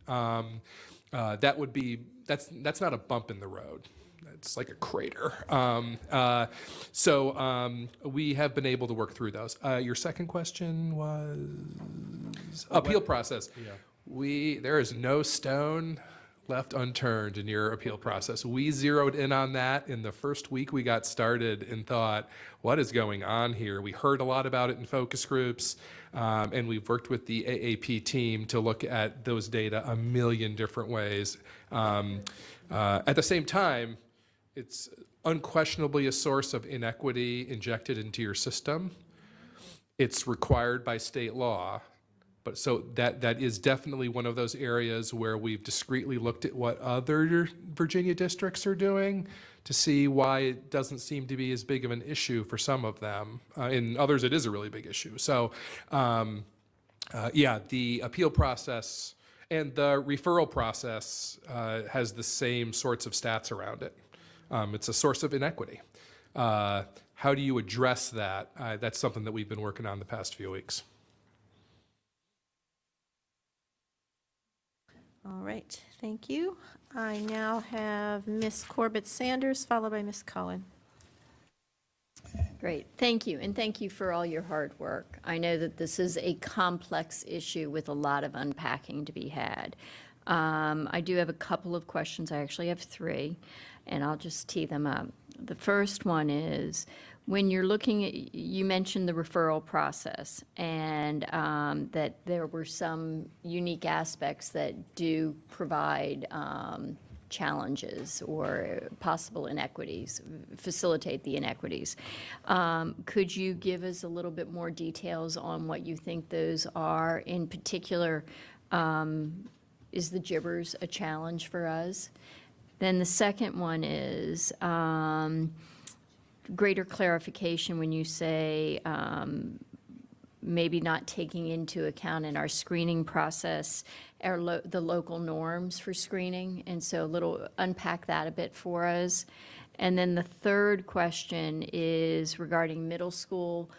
That's not a bump in the road. It's like a crater. So we have been able to work through those. Your second question was appeal process. Yeah. There is no stone left unturned in your appeal process. We zeroed in on that in the first week we got started and thought, what is going on here? We heard a lot about it in focus groups, and we've worked with the AAP team to look at those data a million different ways. At the same time, it's unquestionably a source of inequity injected into your system. It's required by state law. But so that is definitely one of those areas where we've discreetly looked at what other Virginia districts are doing to see why it doesn't seem to be as big of an issue for some of them. In others, it is a really big issue. So, the appeal process and the referral process has the same sorts of stats around it. It's a source of inequity. How do you address that? That's something that we've been working on the past few weeks. All right, thank you. I now have Ms. Corbett Sanders, followed by Ms. Cohen. Great, thank you, and thank you for all your hard work. I know that this is a complex issue with a lot of unpacking to be had. I do have a couple of questions. I actually have 3, and I'll just tee them up. The first one is, when you're looking at, you mentioned the referral process, and that there were some unique aspects that do provide challenges or possible inequities, facilitate the inequities. Could you give us a little bit more details on what you think those are? In particular, is the gibbers a challenge for us? Then the second one is greater clarification when you say maybe not taking into account in our screening process the local norms for screening, and so unpack that a bit for us. And then the third question is regarding middle school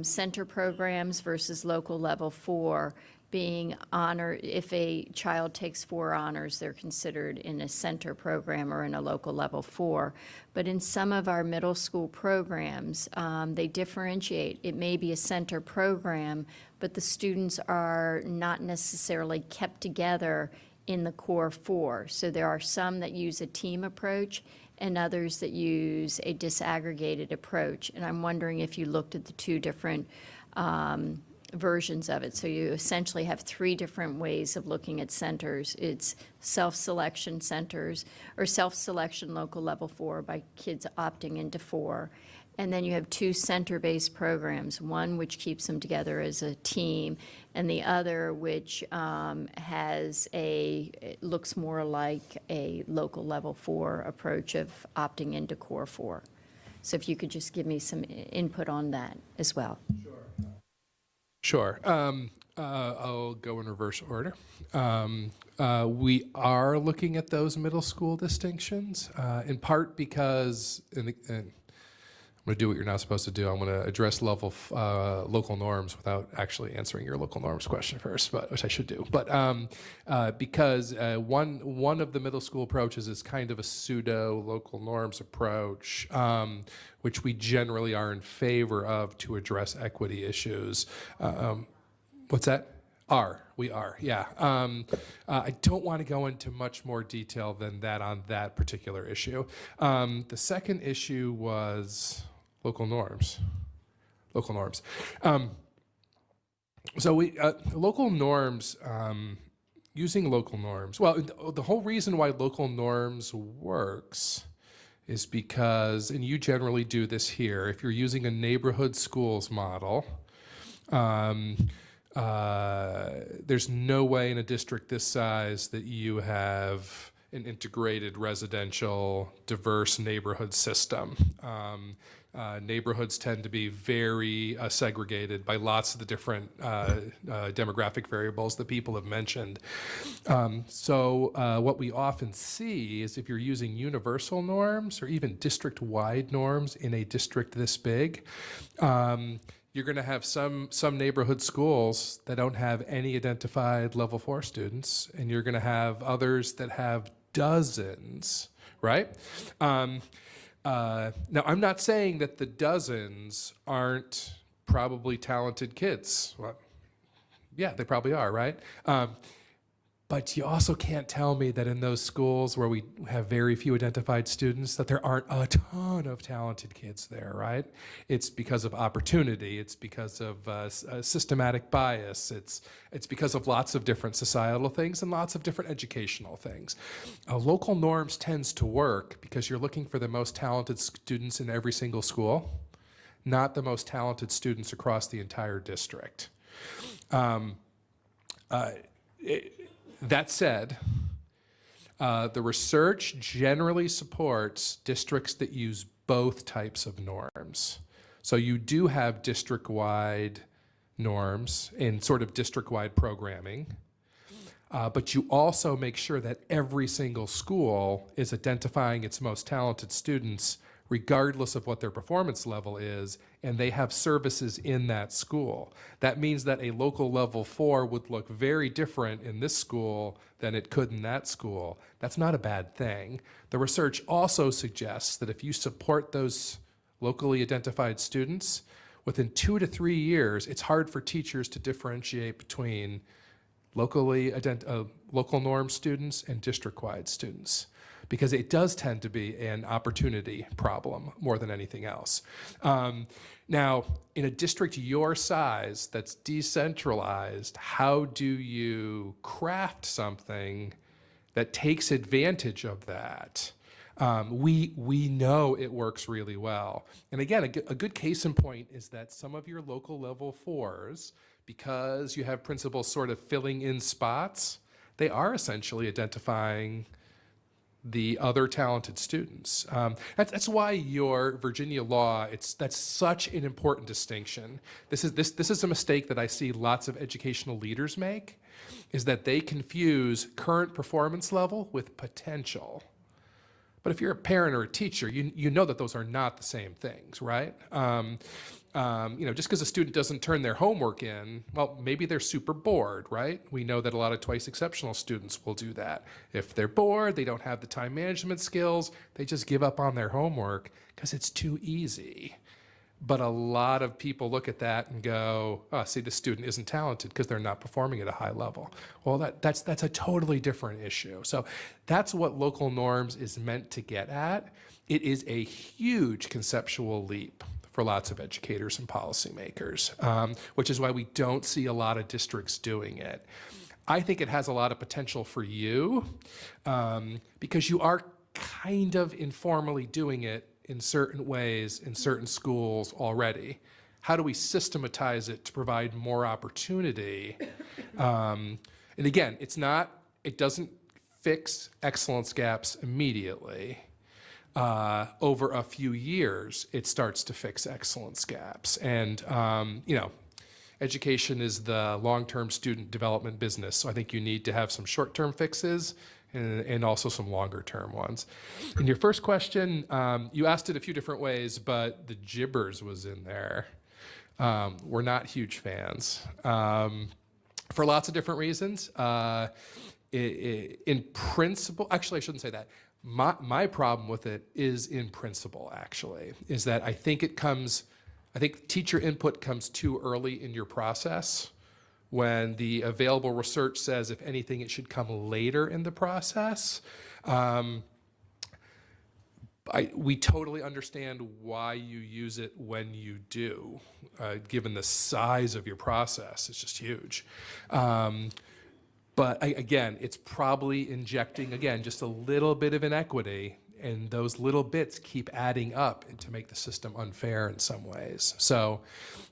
center programs versus local level 4 being honored. If a child takes 4 honors, they're considered in a center program or in a local level 4. But in some of our middle school programs, they differentiate. It may be a center program, but the students are not necessarily kept together in the core 4. So there are some that use a team approach and others that use a disaggregated approach. And I'm wondering if you looked at the 2 different versions of it. So you essentially have 3 different ways of looking at centers. It's self-selection centers, or self-selection local level 4 by kids opting into 4, And then you have two center-based programs, one which keeps them together as a team, and the other which it looks more like a local level 4 approach of opting into core 4. So if you could just give me some input on that as well. Sure. I'll go in reverse order. We are looking at those middle school distinctions, in part because, and I'm going to do what you're not supposed to do. I'm going to address local norms without actually answering your local norms question first, which I should do. But because one of the middle school approaches is kind of a pseudo local norms approach, which we generally are in favor of to address equity issues. What's that? We are, yeah. I don't want to go into much more detail than that on that particular issue. The second issue was local norms. So local norms, using local norms, well, the whole reason why local norms works is because, and you generally do this here, if you're using a neighborhood schools model, there's no way in a district this size that you have an integrated residential diverse neighborhood system. Neighborhoods tend to be very segregated by lots of the different demographic variables that people have mentioned. So what we often see is if you're using universal norms or even district-wide norms in a district this big, you're going to have some neighborhood schools that don't have any identified level 4 students, and you're going to have others that have dozens, right? Now, I'm not saying that the dozens aren't probably talented kids. Well, yeah, they probably are, right? But you also can't tell me that in those schools where we have very few identified students that there aren't a ton of talented kids there, right? It's because of opportunity. It's because of systematic bias. It's because of lots of different societal things and lots of different educational things. Local norms tends to work because you're looking for the most talented students in every single school, not the most talented students across the entire district. That said, the research generally supports districts that use both types of norms. So you do have district-wide norms in sort of district-wide programming, but you also make sure that every single school is identifying its most talented students regardless of what their performance level is, and they have services in that school. That means that a local level 4 would look very different in this school than it could in that school. That's not a bad thing. The research also suggests that if you support those locally identified students, within 2 to 3 years, it's hard for teachers to differentiate between local norm students and district-wide students, because it does tend to be an opportunity problem more than anything else. Now, in a district your size that's decentralized, how do you craft something that takes advantage of that? We know it works really well. And again, a good case in point is that some of your local level 4s, because you have principals sort of filling in spots, they are essentially identifying the other talented students. That's why your Virginia law, that's such an important distinction. This is a mistake that I see lots of educational leaders make, is that they confuse current performance level with potential. But if you're a parent or a teacher, you know that those are not the same things, right? Just because a student doesn't turn their homework in, well, maybe they're super bored, right? We know that a lot of twice exceptional students will do that. If they're bored, they don't have the time management skills, they just give up on their homework because it's too easy. But a lot of people look at that and go, oh, see, the student isn't talented because they're not performing at a high level. Well, that's a totally different issue. So that's what local norms is meant to get at. It is a huge conceptual leap for lots of educators and policymakers, which is why we don't see a lot of districts doing it. I think it has a lot of potential for you because you are kind of informally doing it in certain ways in certain schools already. How do we systematize it to provide more opportunity? And again, it doesn't fix excellence gaps immediately. Over a few years, it starts to fix excellence gaps. And, education is the long-term student development business. So I think you need to have some short-term fixes and also some longer-term ones. In your first question, you asked it a few different ways, but the gibbers was in there. We're not huge fans for lots of different reasons. In principle, actually, I shouldn't say that. My problem with it is in principle, actually, is that I think teacher input comes too early in your process when the available research says, if anything, it should come later in the process. We totally understand why you use it when you do, given the size of your process. It's just huge. But again, it's probably injecting, again, just a little bit of inequity, and those little bits keep adding up to make the system unfair in some ways. So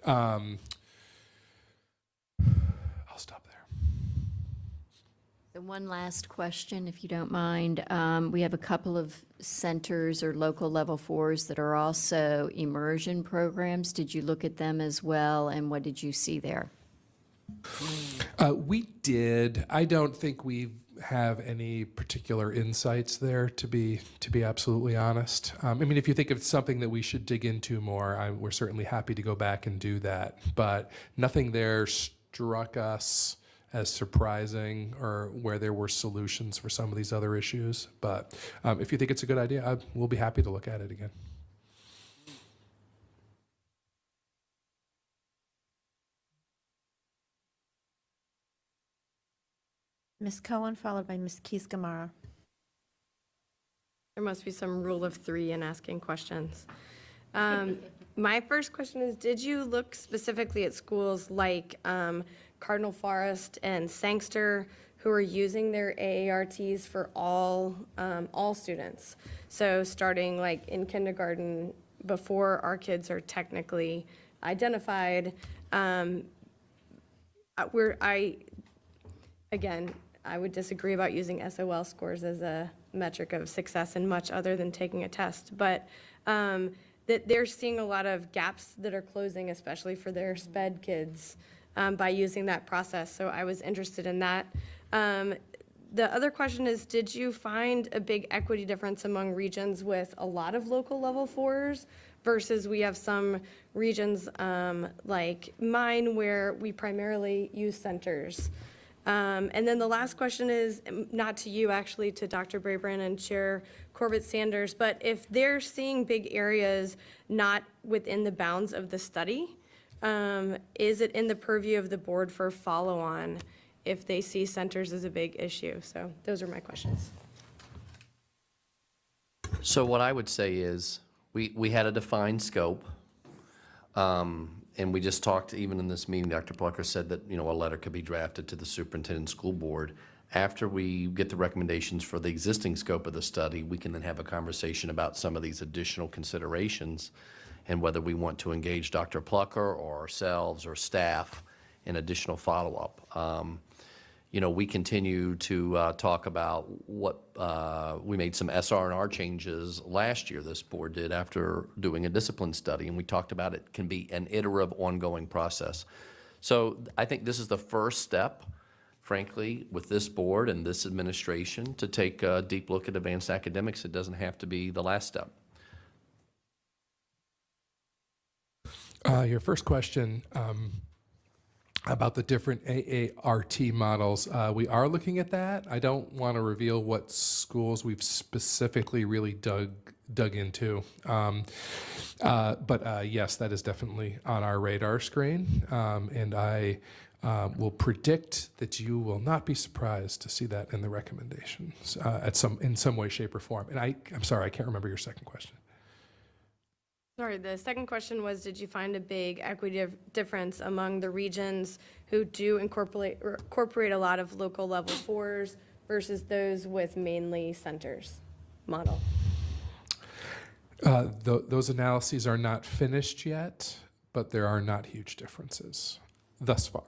I'll stop there. So one last question, if you don't mind. We have a couple of centers or local level fours that are also immersion programs. Did you look at them as well, and what did you see there? We did. I don't think we have any particular insights there, to be absolutely honest. I mean, if you think it's something that we should dig into more, we're certainly happy to go back and do that. But nothing there struck us as surprising or where there were solutions for some of these other issues. But if you think it's a good idea, we'll be happy to look at it again. Ms. Cohen, followed by Ms. Keys-Gamarra. There must be some rule of three in asking questions. My first question is, did you look specifically at schools like Cardinal Forest and Sangster who are using their AARTs for all students? So starting like in kindergarten before our kids are technically identified. I would disagree about using SOL scores as a metric of success in much other than taking a test, but that they're seeing a lot of gaps that are closing, especially for their SPED kids, by using that process. So I was interested in that. The other question is, did you find a big equity difference among regions with a lot of local level fours versus we have some regions like mine where we primarily use centers? And then the last question is, not to you, actually, to Dr. Brabrand and Chair Corbett-Sanders, but if they're seeing big areas not within the bounds of the study, is it in the purview of the board for follow-on if they see centers as a big issue? So those are my questions. So what I would say is, we had a defined scope. And we just talked, even in this meeting, Dr. Plucker said that, a letter could be drafted to the superintendent and school board. After we get the recommendations for the existing scope of the study, we can then have a conversation about some of these additional considerations and whether we want to engage Dr. Plucker or ourselves or staff in additional follow-up. We continue to talk about what we made some SR&R changes last year, this board did, after doing a discipline study, and we talked about it can be an iterative, ongoing process. So I think this is the first step, frankly, with this board and this administration to take a deep look at advanced academics. It doesn't have to be the last step. Your first question about the different AART models, we are looking at that. I don't want to reveal what schools we've specifically really dug into. But yes, that is definitely on our radar screen. And I will predict that you will not be surprised to see that in the recommendations in some way, shape, or form. And I'm sorry, I can't remember your second question. Sorry, the second question was, did you find a big equity difference among the regions who do incorporate a lot of local level fours versus those with mainly centers model? Those analyses are not finished yet, but there are not huge differences thus far.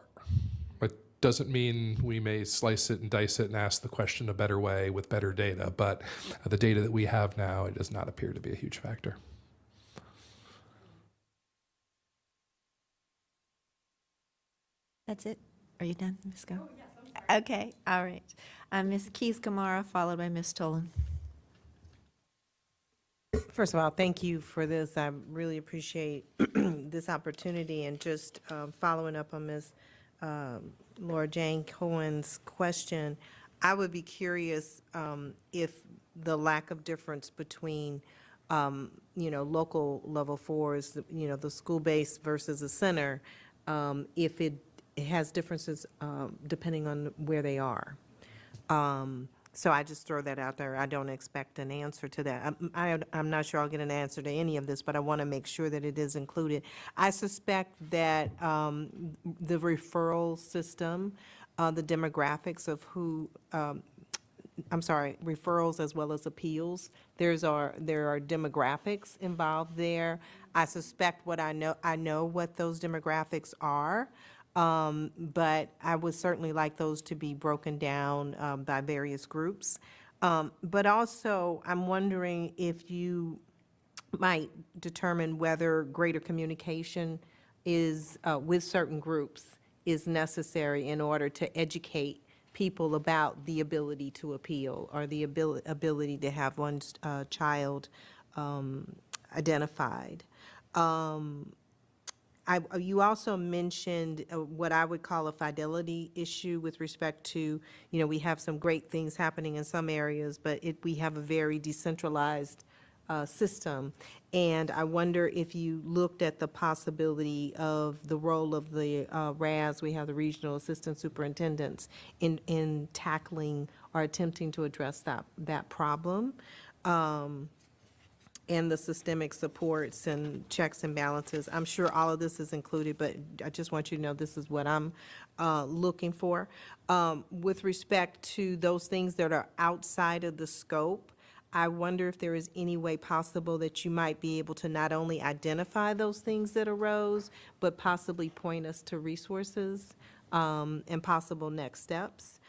It doesn't mean we may slice it and dice it and ask the question a better way with better data, but the data that we have now, it does not appear to be a huge factor. That's it? Are you done, Ms. Go? Oh, yes. Okay, all right. Ms. Keys-Gamarra, followed by Ms. Tolan. First of all, thank you for this. I really appreciate this opportunity, and just following up on Ms. Laura Jane Cohen's question, I would be curious if the lack of difference between, local level fours, the school-based versus a center, if it has differences depending on where they are. So I just throw that out there. I don't expect an answer to that. I'm not sure I'll get an answer to any of this, but I want to make sure that it is included. I suspect that the referral system, the demographics of who, referrals as well as appeals, there are demographics involved there. I suspect I know what those demographics are. But I would certainly like those to be broken down by various groups. But also, I'm wondering if you might determine whether greater communication is, with certain groups, is necessary in order to educate people about the ability to appeal, or the ability to have one's child identified. You also mentioned what I would call a fidelity issue with respect to, we have some great things happening in some areas, but we have a very decentralized system. And I wonder if you looked at the possibility of the role of the RAS, we have the regional assistant superintendents, in tackling or attempting to address that problem. And the systemic supports and checks and balances. I'm sure all of this is included, but I just want you to know this is what I'm looking for. With respect to those things that are outside of the scope, I wonder if there is any way possible that you might be able to not only identify those things that arose, but possibly point us to resources and possible next steps.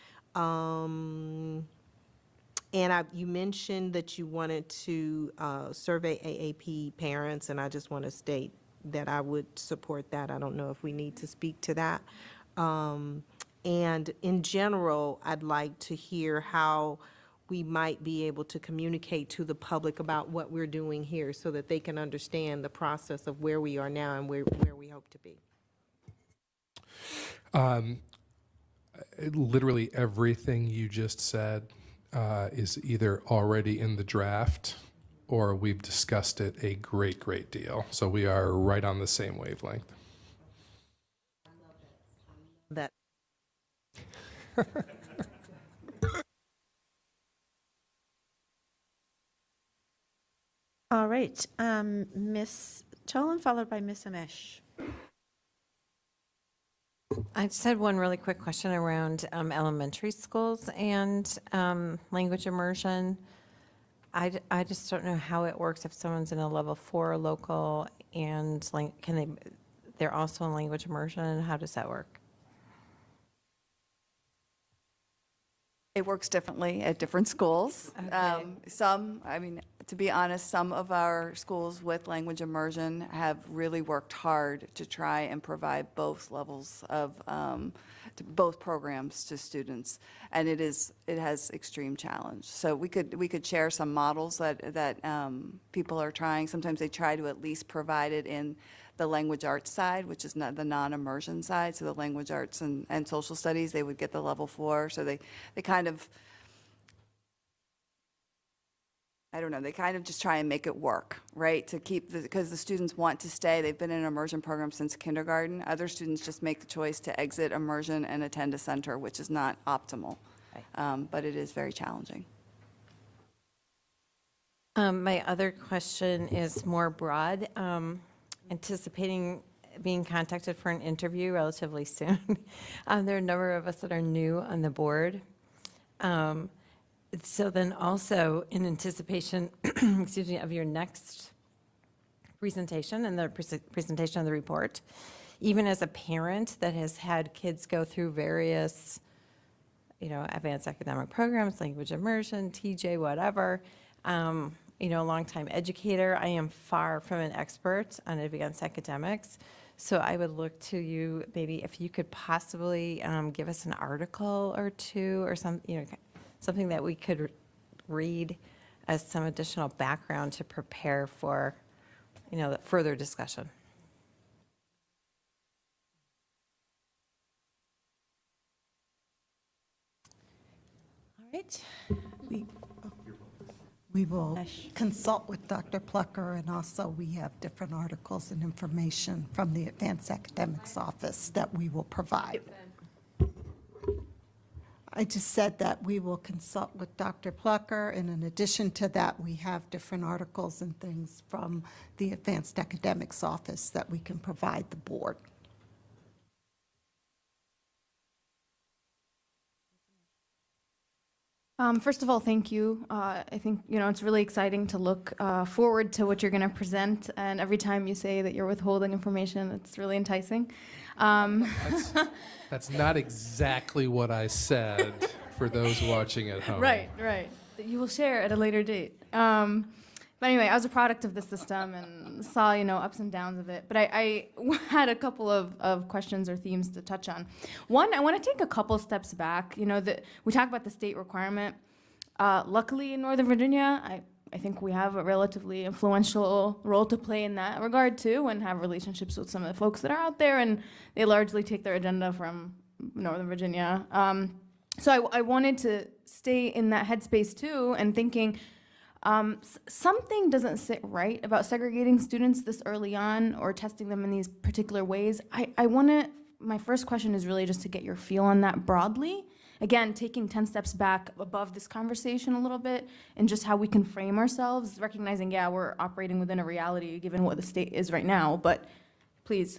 And you mentioned that you wanted to survey AAP parents, and I just want to state that I would support that. I don't know if we need to speak to that. And in general, I'd like to hear how we might be able to communicate to the public about what we're doing here so that they can understand the process of where we are now and where we hope to be. Literally everything you just said is either already in the draft or we've discussed it a great deal. So we are right on the same wavelength. That. All right, Ms. Tolan, followed by Ms. Amesh. I just had one really quick question around elementary schools and language immersion. I just don't know how it works if someone's in a level 4 local and they're also in language immersion. How does that work? It works differently at different schools. Okay. To be honest, some of our schools with language immersion have really worked hard to try and provide both levels of, both programs to students, and it has extreme challenge. So we could share some models that people are trying. Sometimes they try to at least provide it in the language arts side, which is not the non-immersion side. So the language arts and social studies, they would get the level 4. So they kind of, I don't know, they kind of just try and make it work, right? To keep because the students want to stay. They've been in an immersion program since kindergarten. Other students just make the choice to exit immersion and attend a center, which is not optimal. Right. But it is very challenging. My other question is more broad. Anticipating being contacted for an interview relatively soon. There are a number of us that are new on the board. So then also in anticipation, excuse me, of your next presentation and the presentation of the report, even as a parent that has had kids go through various, advanced academic programs, language immersion, TJ, whatever, a longtime educator, I am far from an expert on advanced academics. So I would look to you, maybe if you could possibly give us an article or two or something that we could read as some additional background to prepare for, the further discussion. All right. We will consult with Dr. Plucker, and also we have different articles and information from the Advanced Academics Office that we will provide. I just said that we will consult with Dr. Plucker, and in addition to that, we have different articles and things from the Advanced Academics Office that we can provide the board. First of all, thank you. I think, it's really exciting to look forward to what you're going to present. And every time you say that you're withholding information, it's really enticing. That's not exactly what I said for those watching at home. Right. That you will share at a later date. But anyway, I was a product of the system and saw, ups and downs of it. But I had a couple of questions or themes to touch on. One, I want to take a couple steps back. We talk about the state requirement. Luckily, in Northern Virginia, I think we have a relatively influential role to play in that regard, too, and have relationships with some of the folks that are out there, and they largely take their agenda from Northern Virginia. So I wanted to stay in that headspace, too, and thinking, something doesn't sit right about segregating students this early on or testing them in these particular ways. My first question is really just to get your feel on that broadly. Again, taking 10 steps back above this conversation a little bit and just how we can frame ourselves, recognizing, we're operating within a reality given what the state is right now, but please.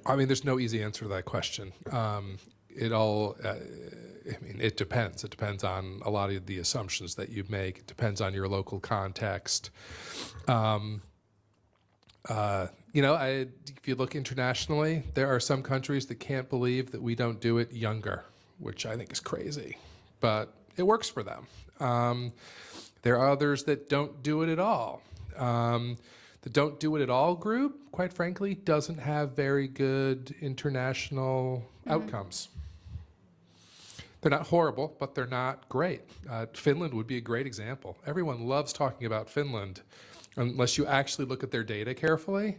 There's no easy answer to that question. It depends. It depends on a lot of the assumptions that you make. It depends on your local context. If you look internationally, there are some countries that can't believe that we don't do it younger, which I think is crazy, but it works for them. There are others that don't do it at all. The don't do it at all group, quite frankly, doesn't have very good international outcomes. They're not horrible, but they're not great. Finland would be a great example. Everyone loves talking about Finland. Unless you actually look at their data carefully,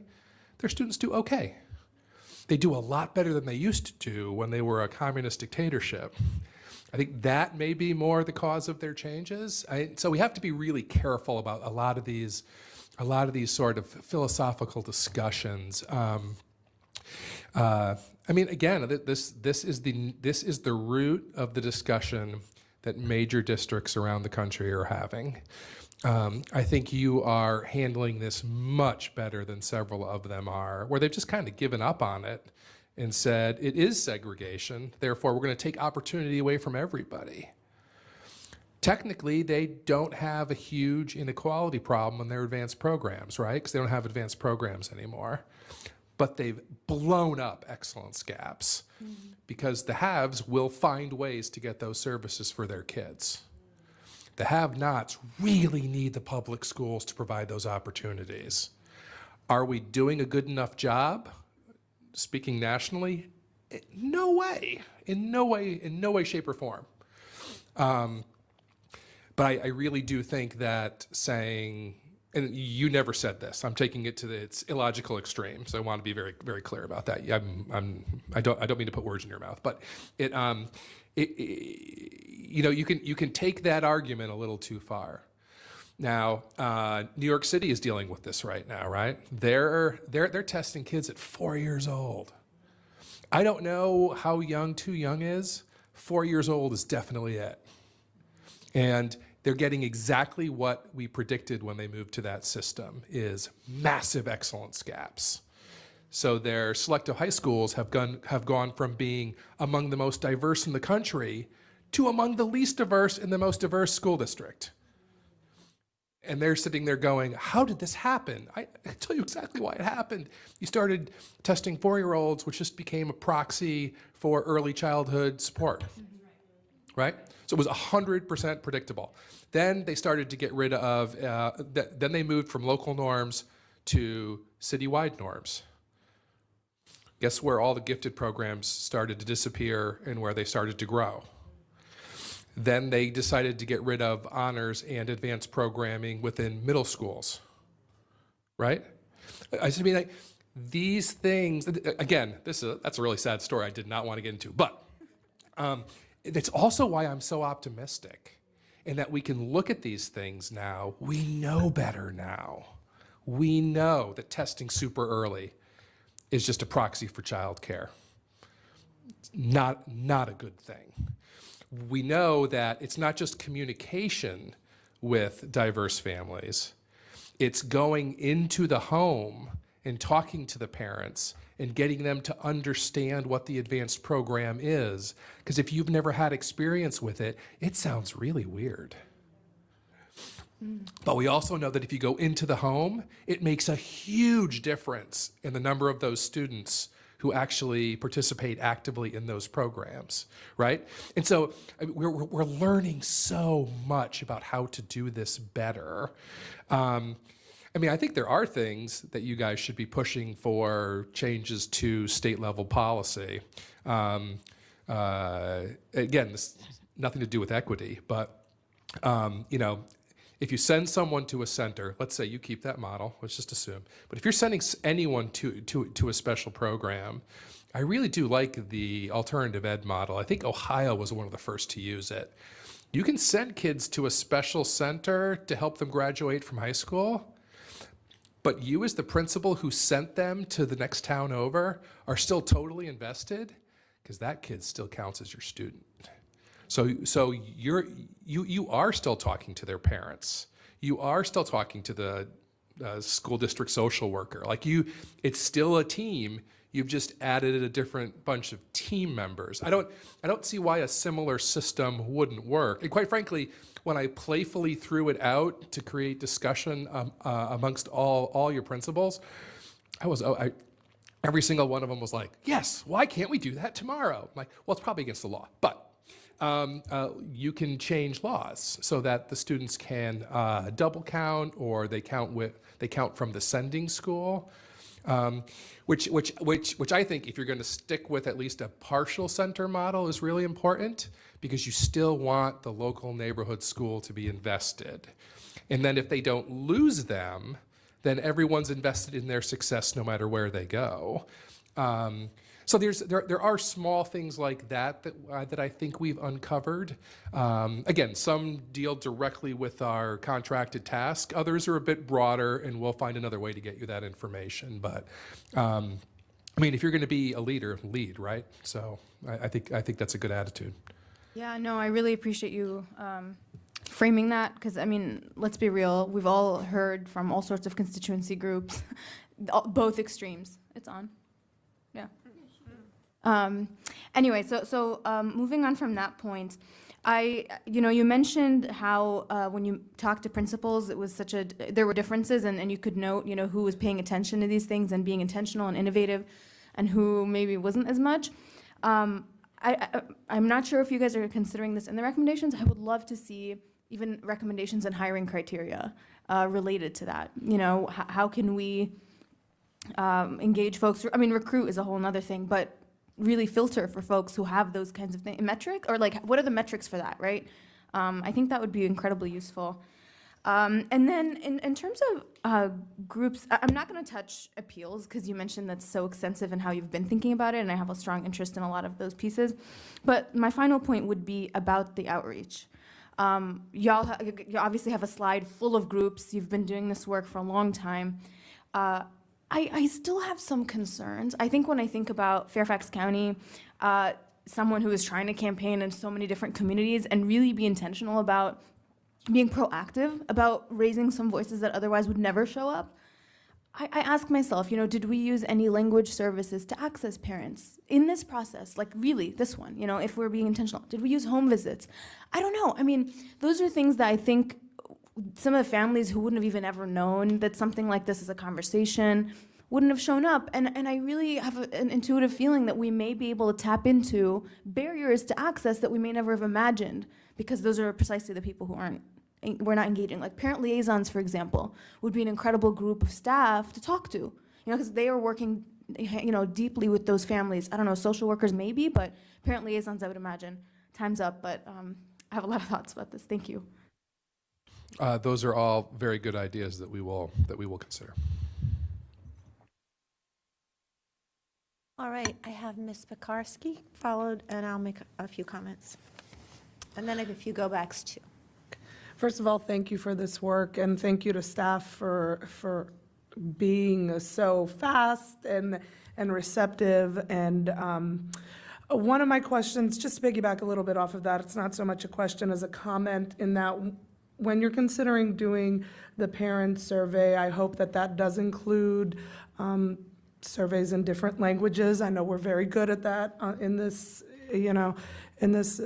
their students do okay. They do a lot better than they used to do when they were a communist dictatorship. I think that may be more the cause of their changes. So we have to be really careful about a lot of these sort of philosophical discussions. Again, this is the root of the discussion that major districts around the country are having. I think you are handling this much better than several of them are, where they've just kind of given up on it and said, it is segregation, therefore we're going to take opportunity away from everybody. Technically, they don't have a huge inequality problem in their advanced programs, right? Because they don't have advanced programs anymore. But they've blown up excellence gaps because the haves will find ways to get those services for their kids. The have-nots really need the public schools to provide those opportunities. Are we doing a good enough job, speaking nationally? No way. In no way, shape, or form. But I really do think that saying, and you never said this, I'm taking it to its illogical extreme, so I want to be very, very clear about that. I don't mean to put words in your mouth, but you can take that argument a little too far. Now, New York City is dealing with this right now, right? They're testing kids at 4 years old. I don't know how young too young is. 4 years old is definitely it. And they're getting exactly what we predicted when they moved to that system, is massive excellence gaps. So their selective high schools have gone from being among the most diverse in the country to among the least diverse in the most diverse school district. And they're sitting there going, how did this happen? I tell you exactly why it happened. You started testing 4-year-olds, which just became a proxy for early childhood support, right? So it was 100% predictable. Then they started to get rid of, then they moved from local norms to citywide norms. Guess where all the gifted programs started to disappear and where they started to grow? Then they decided to get rid of honors and advanced programming within middle schools, right? I mean, like, these things, again, that's a really sad story I did not want to get into, but it's also why I'm so optimistic in that we can look at these things now. We know better now. We know that testing super early is just a proxy for childcare. Not a good thing. We know that it's not just communication with diverse families. It's going into the home and talking to the parents and getting them to understand what the advanced program is. Because if you've never had experience with it, it sounds really weird. But we also know that if you go into the home, it makes a huge difference in the number of those students who actually participate actively in those programs, right? And so we're learning so much about how to do this better. I mean, I think there are things that you guys should be pushing for changes to state level policy. Again, this nothing to do with equity, but you know, if you send someone to a center, let's say you keep that model, let's just assume, but if you're sending anyone to a special program, I really do like the alternative ed model. I think Ohio was one of the first to use it. You can send kids to a special center to help them graduate from high school, but you as the principal who sent them to the next town over are still totally invested because that kid still counts as your student. So you are still talking to their parents. You are still talking to the school district social worker. Like it's still a team. You've just added a different bunch of team members. I don't see why a similar system wouldn't work. And quite frankly, when I playfully threw it out to create discussion amongst all your principals, every single one of them was like, yes, why can't we do that tomorrow? I'm like, well, it's probably against the law, but you can change laws so that the students can double count, or they count from the sending school, which I think if you're going to stick with at least a partial center model is really important, because you still want the local neighborhood school to be invested. And then if they don't lose them, then everyone's invested in their success no matter where they go. So there are small things like that I think we've uncovered. Again, some deal directly with our contracted task. Others are a bit broader, and we'll find another way to get you that information. But I mean, if you're going to be a leader, lead, right? So I think that's a good attitude. Yeah, no, I really appreciate you framing that, because, I mean, let's be real. We've all heard from all sorts of constituency groups, both extremes. It's on. Yeah. Anyway, so moving on from that point, you mentioned how when you talked to principals, it was there were differences, and you could note, who was paying attention to these things and being intentional and innovative, and who maybe wasn't as much. I'm not sure if you guys are considering this in the recommendations. I would love to see even recommendations and hiring criteria related to that. How can we engage folks? I mean, recruit is a whole nother thing, but really filter for folks who have those kinds of things. Metric, or like, what are the metrics for that, right? I think that would be incredibly useful. And then in terms of groups, I'm not going to touch appeals, because you mentioned that's so extensive and how you've been thinking about it, and I have a strong interest in a lot of those pieces. But my final point would be about the outreach. You obviously have a slide full of groups. You've been doing this work for a long time. I still have some concerns. I think when I think about Fairfax County, someone who is trying to campaign in so many different communities and really be intentional about being proactive about raising some voices that otherwise would never show up, I ask myself, did we use any language services to access parents in this process? Like really, this one, if we're being intentional. Did we use home visits? I don't know. I mean, those are things that I think some of the families who wouldn't have even ever known that something like this is a conversation wouldn't have shown up. And I really have an intuitive feeling that we may be able to tap into barriers to access that we may never have imagined, because those are precisely the people who we're not engaging. Like parent liaisons, for example, would be an incredible group of staff to talk to, because they are working, deeply with those families. I don't know, social workers maybe, but parent liaisons, I would imagine. Time's up, but I have a lot of thoughts about this. Thank you. Those are all very good ideas that we will consider. All right, I have Ms. Pekarsky followed, and I'll make a few comments. And then I have a few go-backs too. First of all, thank you for this work, and thank you to staff for being so fast and receptive. And one of my questions, just to piggyback a little bit off of that, it's not so much a question as a comment, in that when you're considering doing the parent survey, I hope that does include surveys in different languages. I know we're very good at that in this, in this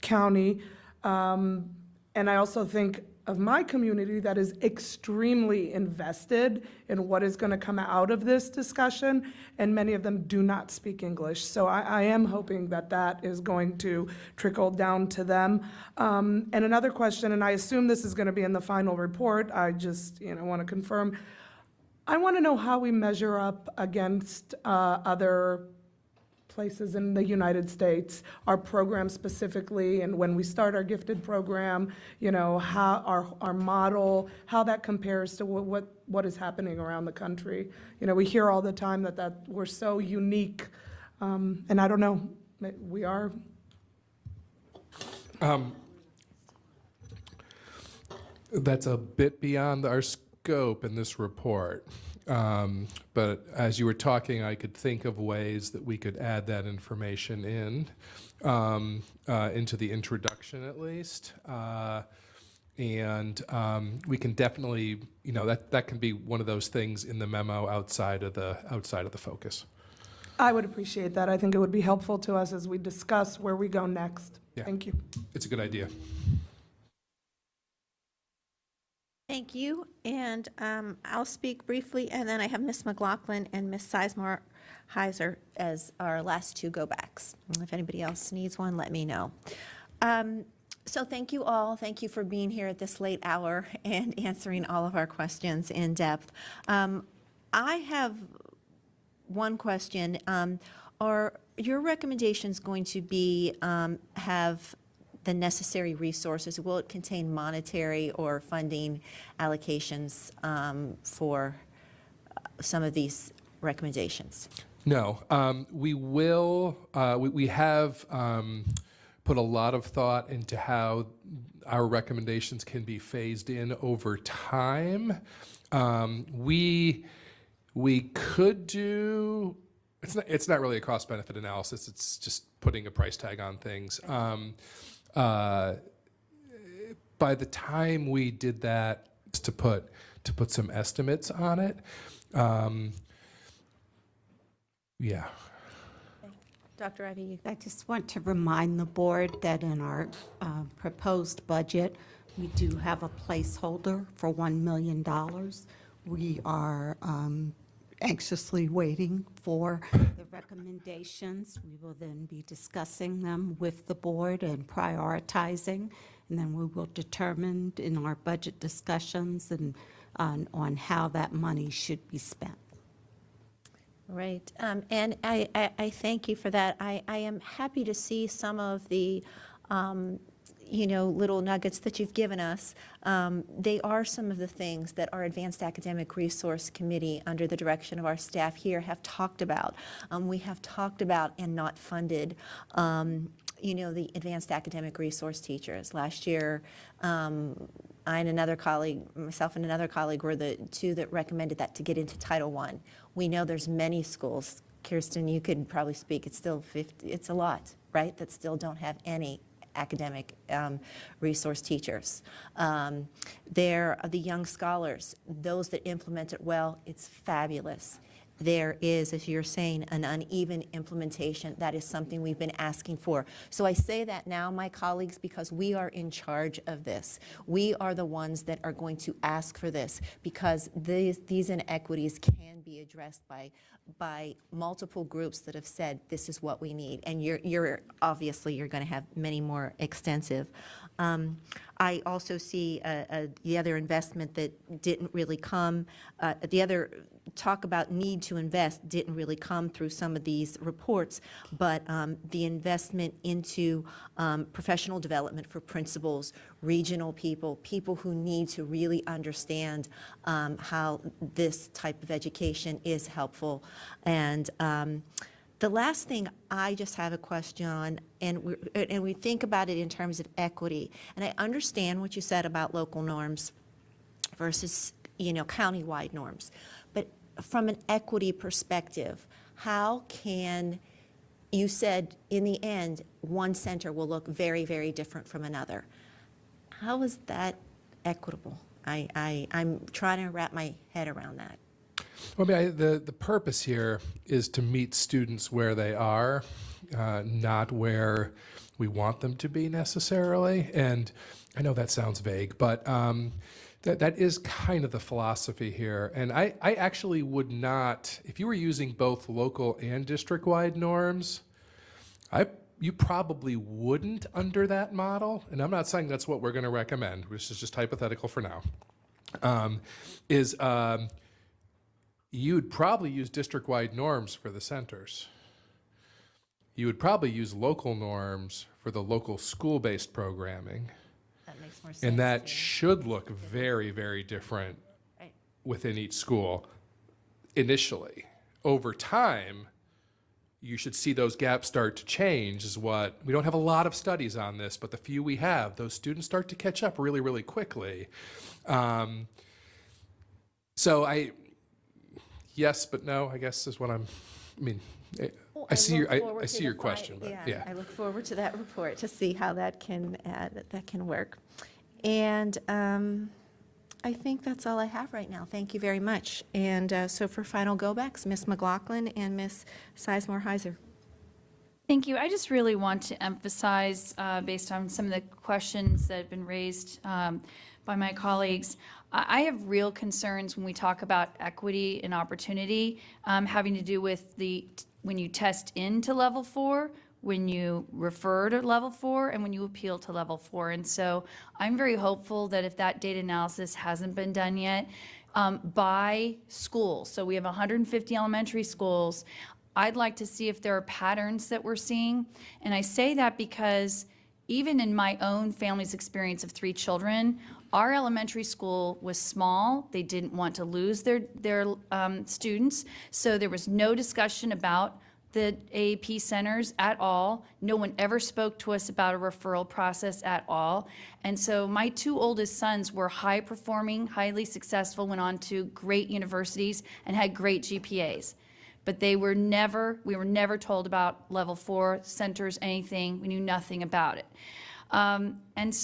county. And I also think of my community that is extremely invested in what is going to come out of this discussion, and many of them do not speak English. So I am hoping that is going to trickle down to them. And another question, and I assume this is going to be in the final report, I just want to confirm, I want to know how we measure up against other places in the United States, our program specifically, and when we start our gifted program, how our model, how that compares to what is happening around the country. We hear all the time that we're so unique, and I don't know, we are. That's a bit beyond our scope in this report. But as you were talking, I could think of ways that we could add that information into the introduction at least. And we can definitely, that can be one of those things in the memo outside of the focus. I would appreciate that. I think it would be helpful to us as we discuss where we go next. Yeah. Thank you. It's a good idea. Thank you, and I'll speak briefly, and then I have Ms. McLaughlin and Ms. Sizemore-Heiser as our last two go-backs. If anybody else needs one, let me know. So thank you all. Thank you for being here at this late hour and answering all of our questions in depth. I have one question. Are your recommendations going to be have the necessary resources? Will it contain monetary or funding allocations for some of these recommendations? No, we will. We have put a lot of thought into how our recommendations can be phased in over time. We could do. It's not really a cost-benefit analysis. It's just putting a price tag on things. By the time we did that, to put some estimates on it, yeah. Dr. Ivey, I just want to remind the board that in our proposed budget, we do have a placeholder for $1 million. We are anxiously waiting for the recommendations. We will then be discussing them with the board and prioritizing, and then we will determine in our budget discussions and on how that money should be spent. Right, and I thank you for that. I am happy to see some of the, little nuggets that you've given us. They are some of the things that our Advanced Academic Resource Committee, under the direction of our staff here, have talked about. We have talked about and not funded, the advanced academic resource teachers. Last year, I and another colleague, myself and another colleague, were the two that recommended that to get into Title I. We know there's many schools, Kirsten, you could probably speak, it's still 50, it's a lot, right, that still don't have any academic resource teachers. They're the young scholars, those that implement it well, it's fabulous. There is, as you're saying, an uneven implementation. That is something we've been asking for. So I say that now, my colleagues, because we are in charge of this. We are the ones that are going to ask for this, because these inequities can be addressed by multiple groups that have said this is what we need. And you're obviously you're going to have many more extensive. I also see the other investment that didn't really come, the other talk about need to invest didn't really come through some of these reports, but the investment into professional development for principals, regional people, people who need to really understand how this type of education is helpful. And the last thing I just have a question on, and we think about it in terms of equity, and I understand what you said about local norms versus, county-wide norms, but from an equity perspective, how can, you said in the end, one center will look very, very different from another. How is that equitable? I'm trying to wrap my head around that. Well, I mean, the purpose here is to meet students where they are, not where we want them to be necessarily. And I know that sounds vague, but that is kind of the philosophy here. And I actually would not, if you were using both local and district-wide norms, you probably wouldn't under that model. And I'm not saying that's what we're going to recommend, which is just hypothetical for now, you'd probably use district-wide norms for the centers. You would probably use local norms for the local school-based programming. That makes more sense. And that should look very, very different Right. within each school initially. Over time, you should see those gaps start to change we don't have a lot of studies on this, but the few we have, those students start to catch up really, really quickly. Yes, but no, I guess is what I see your question, but yeah. I look forward to that report to see how that can work. And I think that's all I have right now. Thank you very much. And so for final go-backs, Ms. McLaughlin and Ms. Sizemore-Heiser. Thank you. I just really want to emphasize, based on some of the questions that have been raised by my colleagues, I have real concerns when we talk about equity and opportunity having to do with when you test into level 4, when you refer to level 4, and when you appeal to level 4. And so I'm very hopeful that if that data analysis hasn't been done yet, by school, so we have 150 elementary schools, I'd like to see if there are patterns that we're seeing. And I say that because even in my own family's experience of 3 children, our elementary school was small. They didn't want to lose their students, so there was no discussion about the AAP centers at all. No one ever spoke to us about a referral process at all. And so my 2 oldest sons were high performing, highly successful, went on to great universities and had great GPAs. But we were never told about level 4 centers, anything. We knew nothing about it. And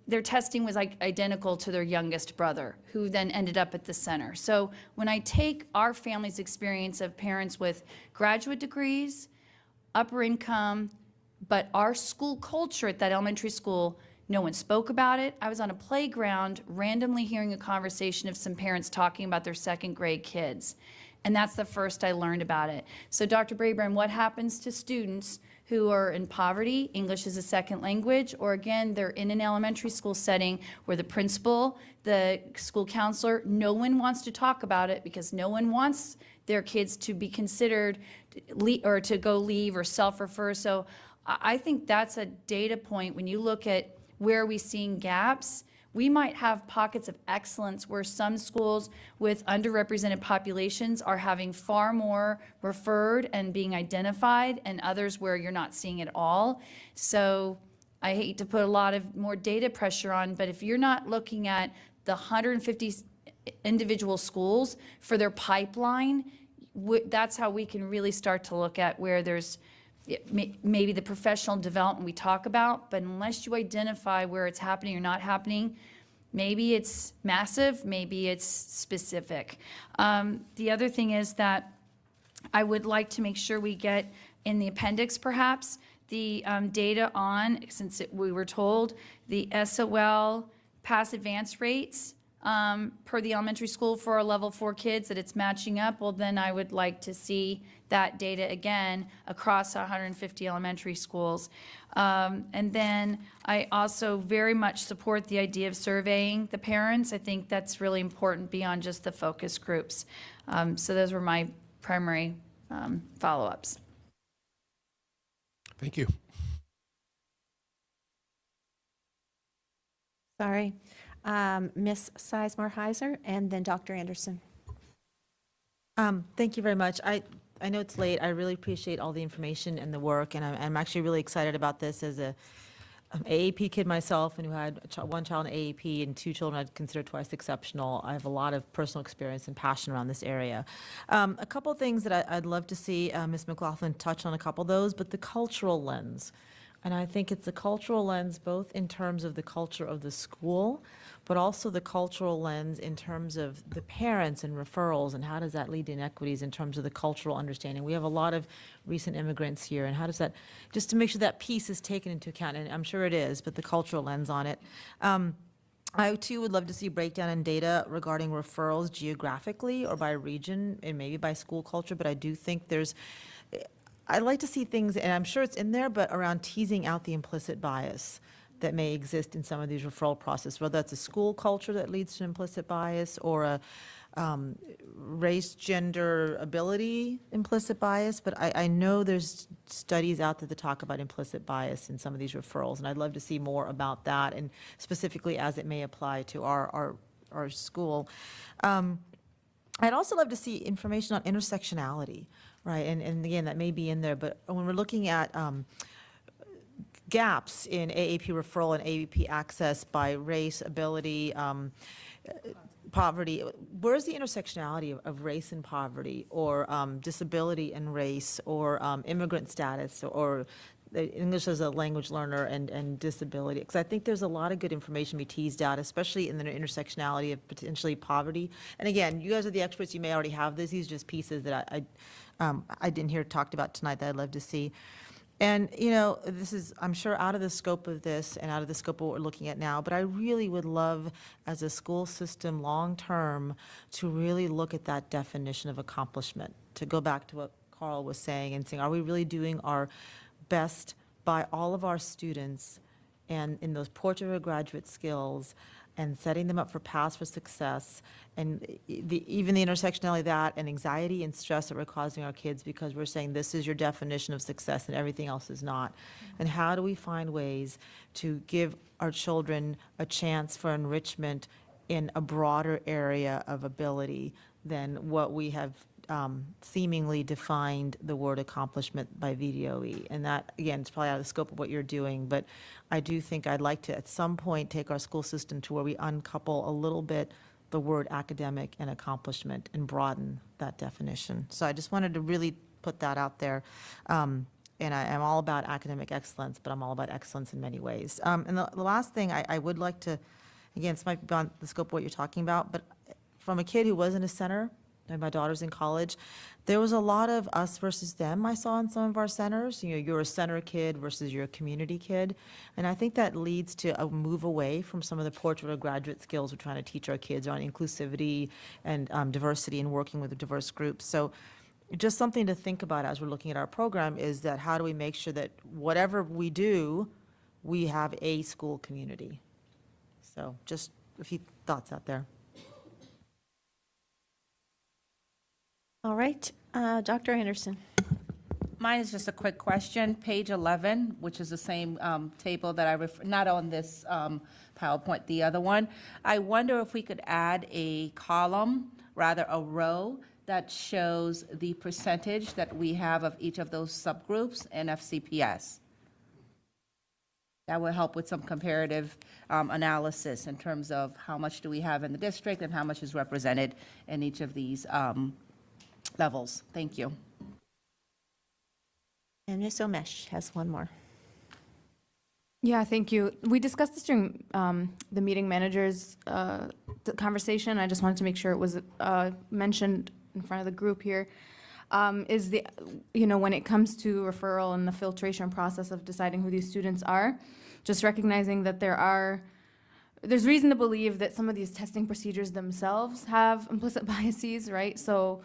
their testing was identical to their youngest brother, who then ended up at the center. So when I take our family's experience of parents with graduate degrees, upper income, but our school culture at that elementary school, no one spoke about it. I was on a playground randomly hearing a conversation of some parents talking about their 2nd grade kids. And that's the first I learned about it. So Dr. Brabrand, what happens to students who are in poverty, English is a second language, or again, they're in an elementary school setting where the principal, the school counselor, no one wants to talk about it because no one wants their kids to be considered or to go leave or self-refer. So I think that's a data point when you look at where we're seeing gaps. We might have pockets of excellence where some schools with underrepresented populations are having far more referred and being identified, and others where you're not seeing it all. So I hate to put a lot of more data pressure on, but if you're not looking at the 150 individual schools for their pipeline, that's how we can really start to look at where there's maybe the professional development we talk about, but unless you identify where it's happening or not happening, maybe it's massive, maybe it's specific. The other thing is that I would like to make sure we get in the appendix perhaps the data on, since we were told, the SOL pass advance rates per the elementary school for our level 4 kids, that it's matching up. Well, then I would like to see that data again across 150 elementary schools. And then I also very much support the idea of surveying the parents. I think that's really important beyond just the focus groups. So those were my primary follow-ups. Thank you. Sorry. Ms. Sizemore-Heiser, and then Dr. Anderson. Thank you very much. I know it's late. I really appreciate all the information and the work, and I'm actually really excited about this as a AAP kid myself, and who had one child in AAP and 2 children I'd consider twice exceptional. I have a lot of personal experience and passion around this area. A couple things that I'd love to see Ms. McLaughlin touch on a couple of those, but the cultural lens. And I think it's a cultural lens both in terms of the culture of the school, but also the cultural lens in terms of the parents and referrals, and how does that lead to inequities in terms of the cultural understanding. We have a lot of recent immigrants here, and how does that, just to make sure that piece is taken into account, and I'm sure it is, but the cultural lens on it. I too would love to see breakdown in data regarding referrals geographically or by region and maybe by school culture, but I do think I'd like to see things, and I'm sure it's in there, but around teasing out the implicit bias that may exist in some of these referral processes, whether that's a school culture that leads to implicit bias or a race, gender, ability implicit bias. But I know there's studies out there that talk about implicit bias in some of these referrals, and I'd love to see more about that, and specifically as it may apply to our school. I'd also love to see information on intersectionality. Right, and again, that may be in there, but when we're looking at gaps in AAP referral and AAP access by race, ability, poverty, where's the intersectionality of race and poverty, or disability and race, or immigrant status, or English as a language learner and disability? Because I think there's a lot of good information to be teased out, especially in the intersectionality of potentially poverty. And again, you guys are the experts, you may already have this. These are just pieces that I didn't hear talked about tonight that I'd love to see. And, this is, I'm sure, out of the scope of this and out of the scope of what we're looking at now, but I really would love, as a school system, long-term, to really look at that definition of accomplishment, to go back to what Carl was saying and saying, are we really doing our best by all of our students and in those portrait of graduate skills, and setting them up for paths for success, and even the intersectionality of that and anxiety and stress that we're causing our kids because we're saying this is your definition of success and everything else is not. And how do we find ways to give our children a chance for enrichment in a broader area of ability than what we have seemingly defined the word accomplishment by VDOE. And that, again, is probably out of the scope of what you're doing, but I do think I'd like to, at some point, take our school system to where we uncouple a little bit the word academic and accomplishment and broaden that definition. So I just wanted to really put that out there. And I'm all about academic excellence, but I'm all about excellence in many ways. And the last thing I would like to, again, this might be beyond the scope of what you're talking about, but from a kid who was in a center, and my daughter's in college, there was a lot of us versus them I saw in some of our centers. You're a center kid versus you're a community kid. And I think that leads to a move away from some of the portrait of graduate skills we're trying to teach our kids on inclusivity and diversity and working with diverse groups. So just something to think about as we're looking at our program is that how do we make sure that whatever we do, we have a school community. So just a few thoughts out there. All right, Dr. Anderson. Mine is just a quick question. Page 11, which is the same table that I not on this PowerPoint, the other one. I wonder if we could add a column, rather a row, that shows the percentage that we have of each of those subgroups in FCPS. That will help with some comparative analysis in terms of how much do we have in the district and how much is represented in each of these levels. Thank you. And Ms. Omesh has one more. Yeah, thank you. We discussed this during the meeting managers conversation. I just wanted to make sure it was mentioned in front of the group here. Is the, when it comes to referral and the filtration process of deciding who these students are, just recognizing that there's reason to believe that some of these testing procedures themselves have implicit biases, right? So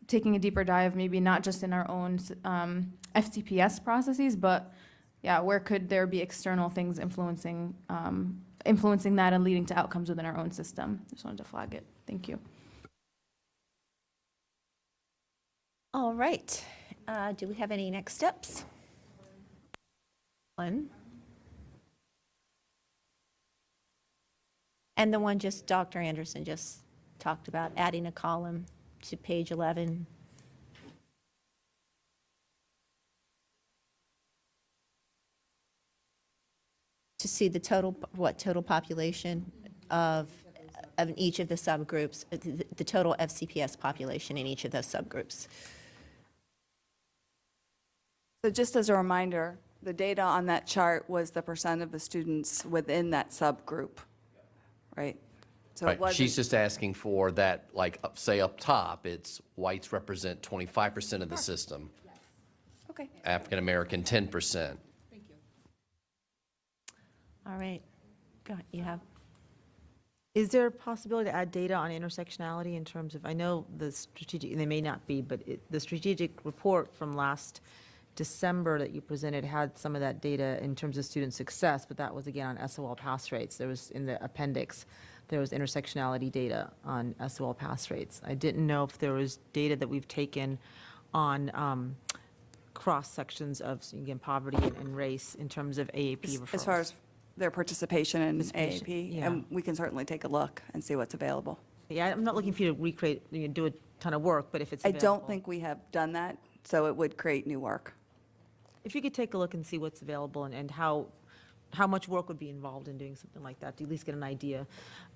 taking a deeper dive, maybe not just in our own FCPS processes, but yeah, where could there be external things influencing that and leading to outcomes within our own system? Just wanted to flag it. Thank you. All right. Do we have any next steps? One. And the one just Dr. Anderson just talked about, adding a column to page 11. To see the total population of each of the subgroups, the total FCPS population in each of those subgroups. So just as a reminder, the data on that chart was the percent of the students within that subgroup, right? So it Right, wasn't. she's just asking for that, like, say up top, it's whites represent 25% of the system, Okay. African American 10%. All right. Go ahead. You have. Is there a possibility to add data on intersectionality in terms of, I know the strategic, and they may not be, but the strategic report from last December that you presented had some of that data in terms of student success, but that was again on SOL pass rates. There was, in the appendix, there was intersectionality data on SOL pass rates. I didn't know if there was data that we've taken on cross sections of, again, poverty and race in terms of AAP referrals. As far as their participation in Participation, AAP, yeah. and we can certainly take a look and see what's available. Yeah, I'm not looking for you to recreate, do a ton of work, but if it's I available. don't think we have done that, so it would create new work. If you could take a look and see what's available and how much work would be involved in doing something like that, to at least get an idea.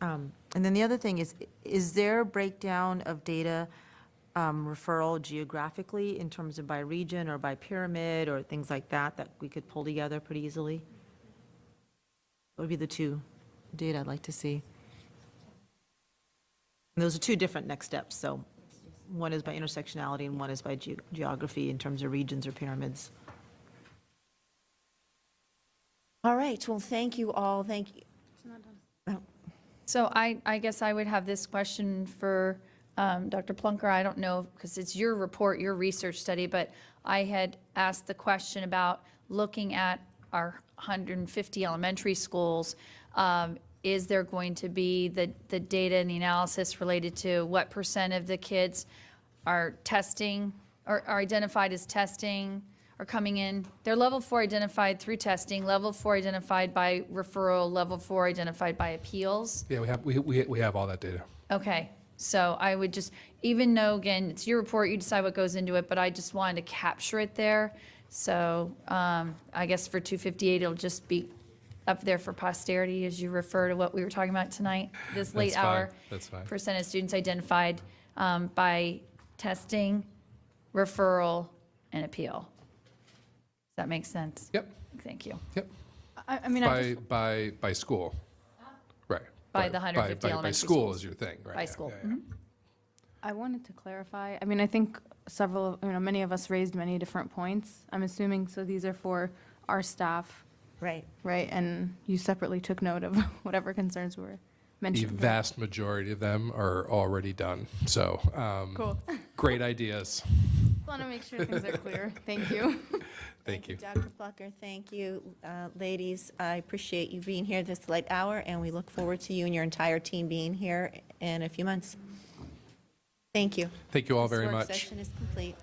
And then the other thing is there a breakdown of data referral geographically in terms of by region or by pyramid or things like that, that we could pull together pretty easily? What would be the two data I'd like to see? And those are two different next steps, so one is by intersectionality and one is by geography in terms of regions or pyramids. All right. Well, thank you all. Thank you. So I guess I would have this question for Dr. Plunker. I don't know, because it's your report, your research study, but I had asked the question about looking at our 150 elementary schools. Is there going to be the data and the analysis related to what percent of the kids are testing, or are identified as testing, or coming in? They're level 4 identified through testing, level 4 identified by referral, level 4 identified by appeals. Yeah, we have all that data. Okay, so I would just, even though, again, it's your report, you decide what goes into it, but I just wanted to capture it there. So I guess for 258, it'll just be up there for posterity as you refer to what we were talking about tonight, this late That's fine. hour. That's fine. Percent of students identified by testing, referral, and appeal. Does that make sense? Yep, Thank you. yep. I mean, I just, By school, right. By the 150 By elementary school schools. is your thing, right? By yeah, school. yeah, yeah. I wanted to clarify. I mean, I think many of us raised many different points. I'm assuming, so these are for our staff, Right. right? And you separately took note of whatever concerns were The mentioned. vast majority of them are already done, so. Cool. Great ideas. Want to make sure things are clear. Thank you. Thank you. Dr. Plucker, thank you. Ladies, I appreciate you being here this late hour, and we look forward to you and your entire team being here in a few months. Thank you. Thank you all very This work much. session is complete.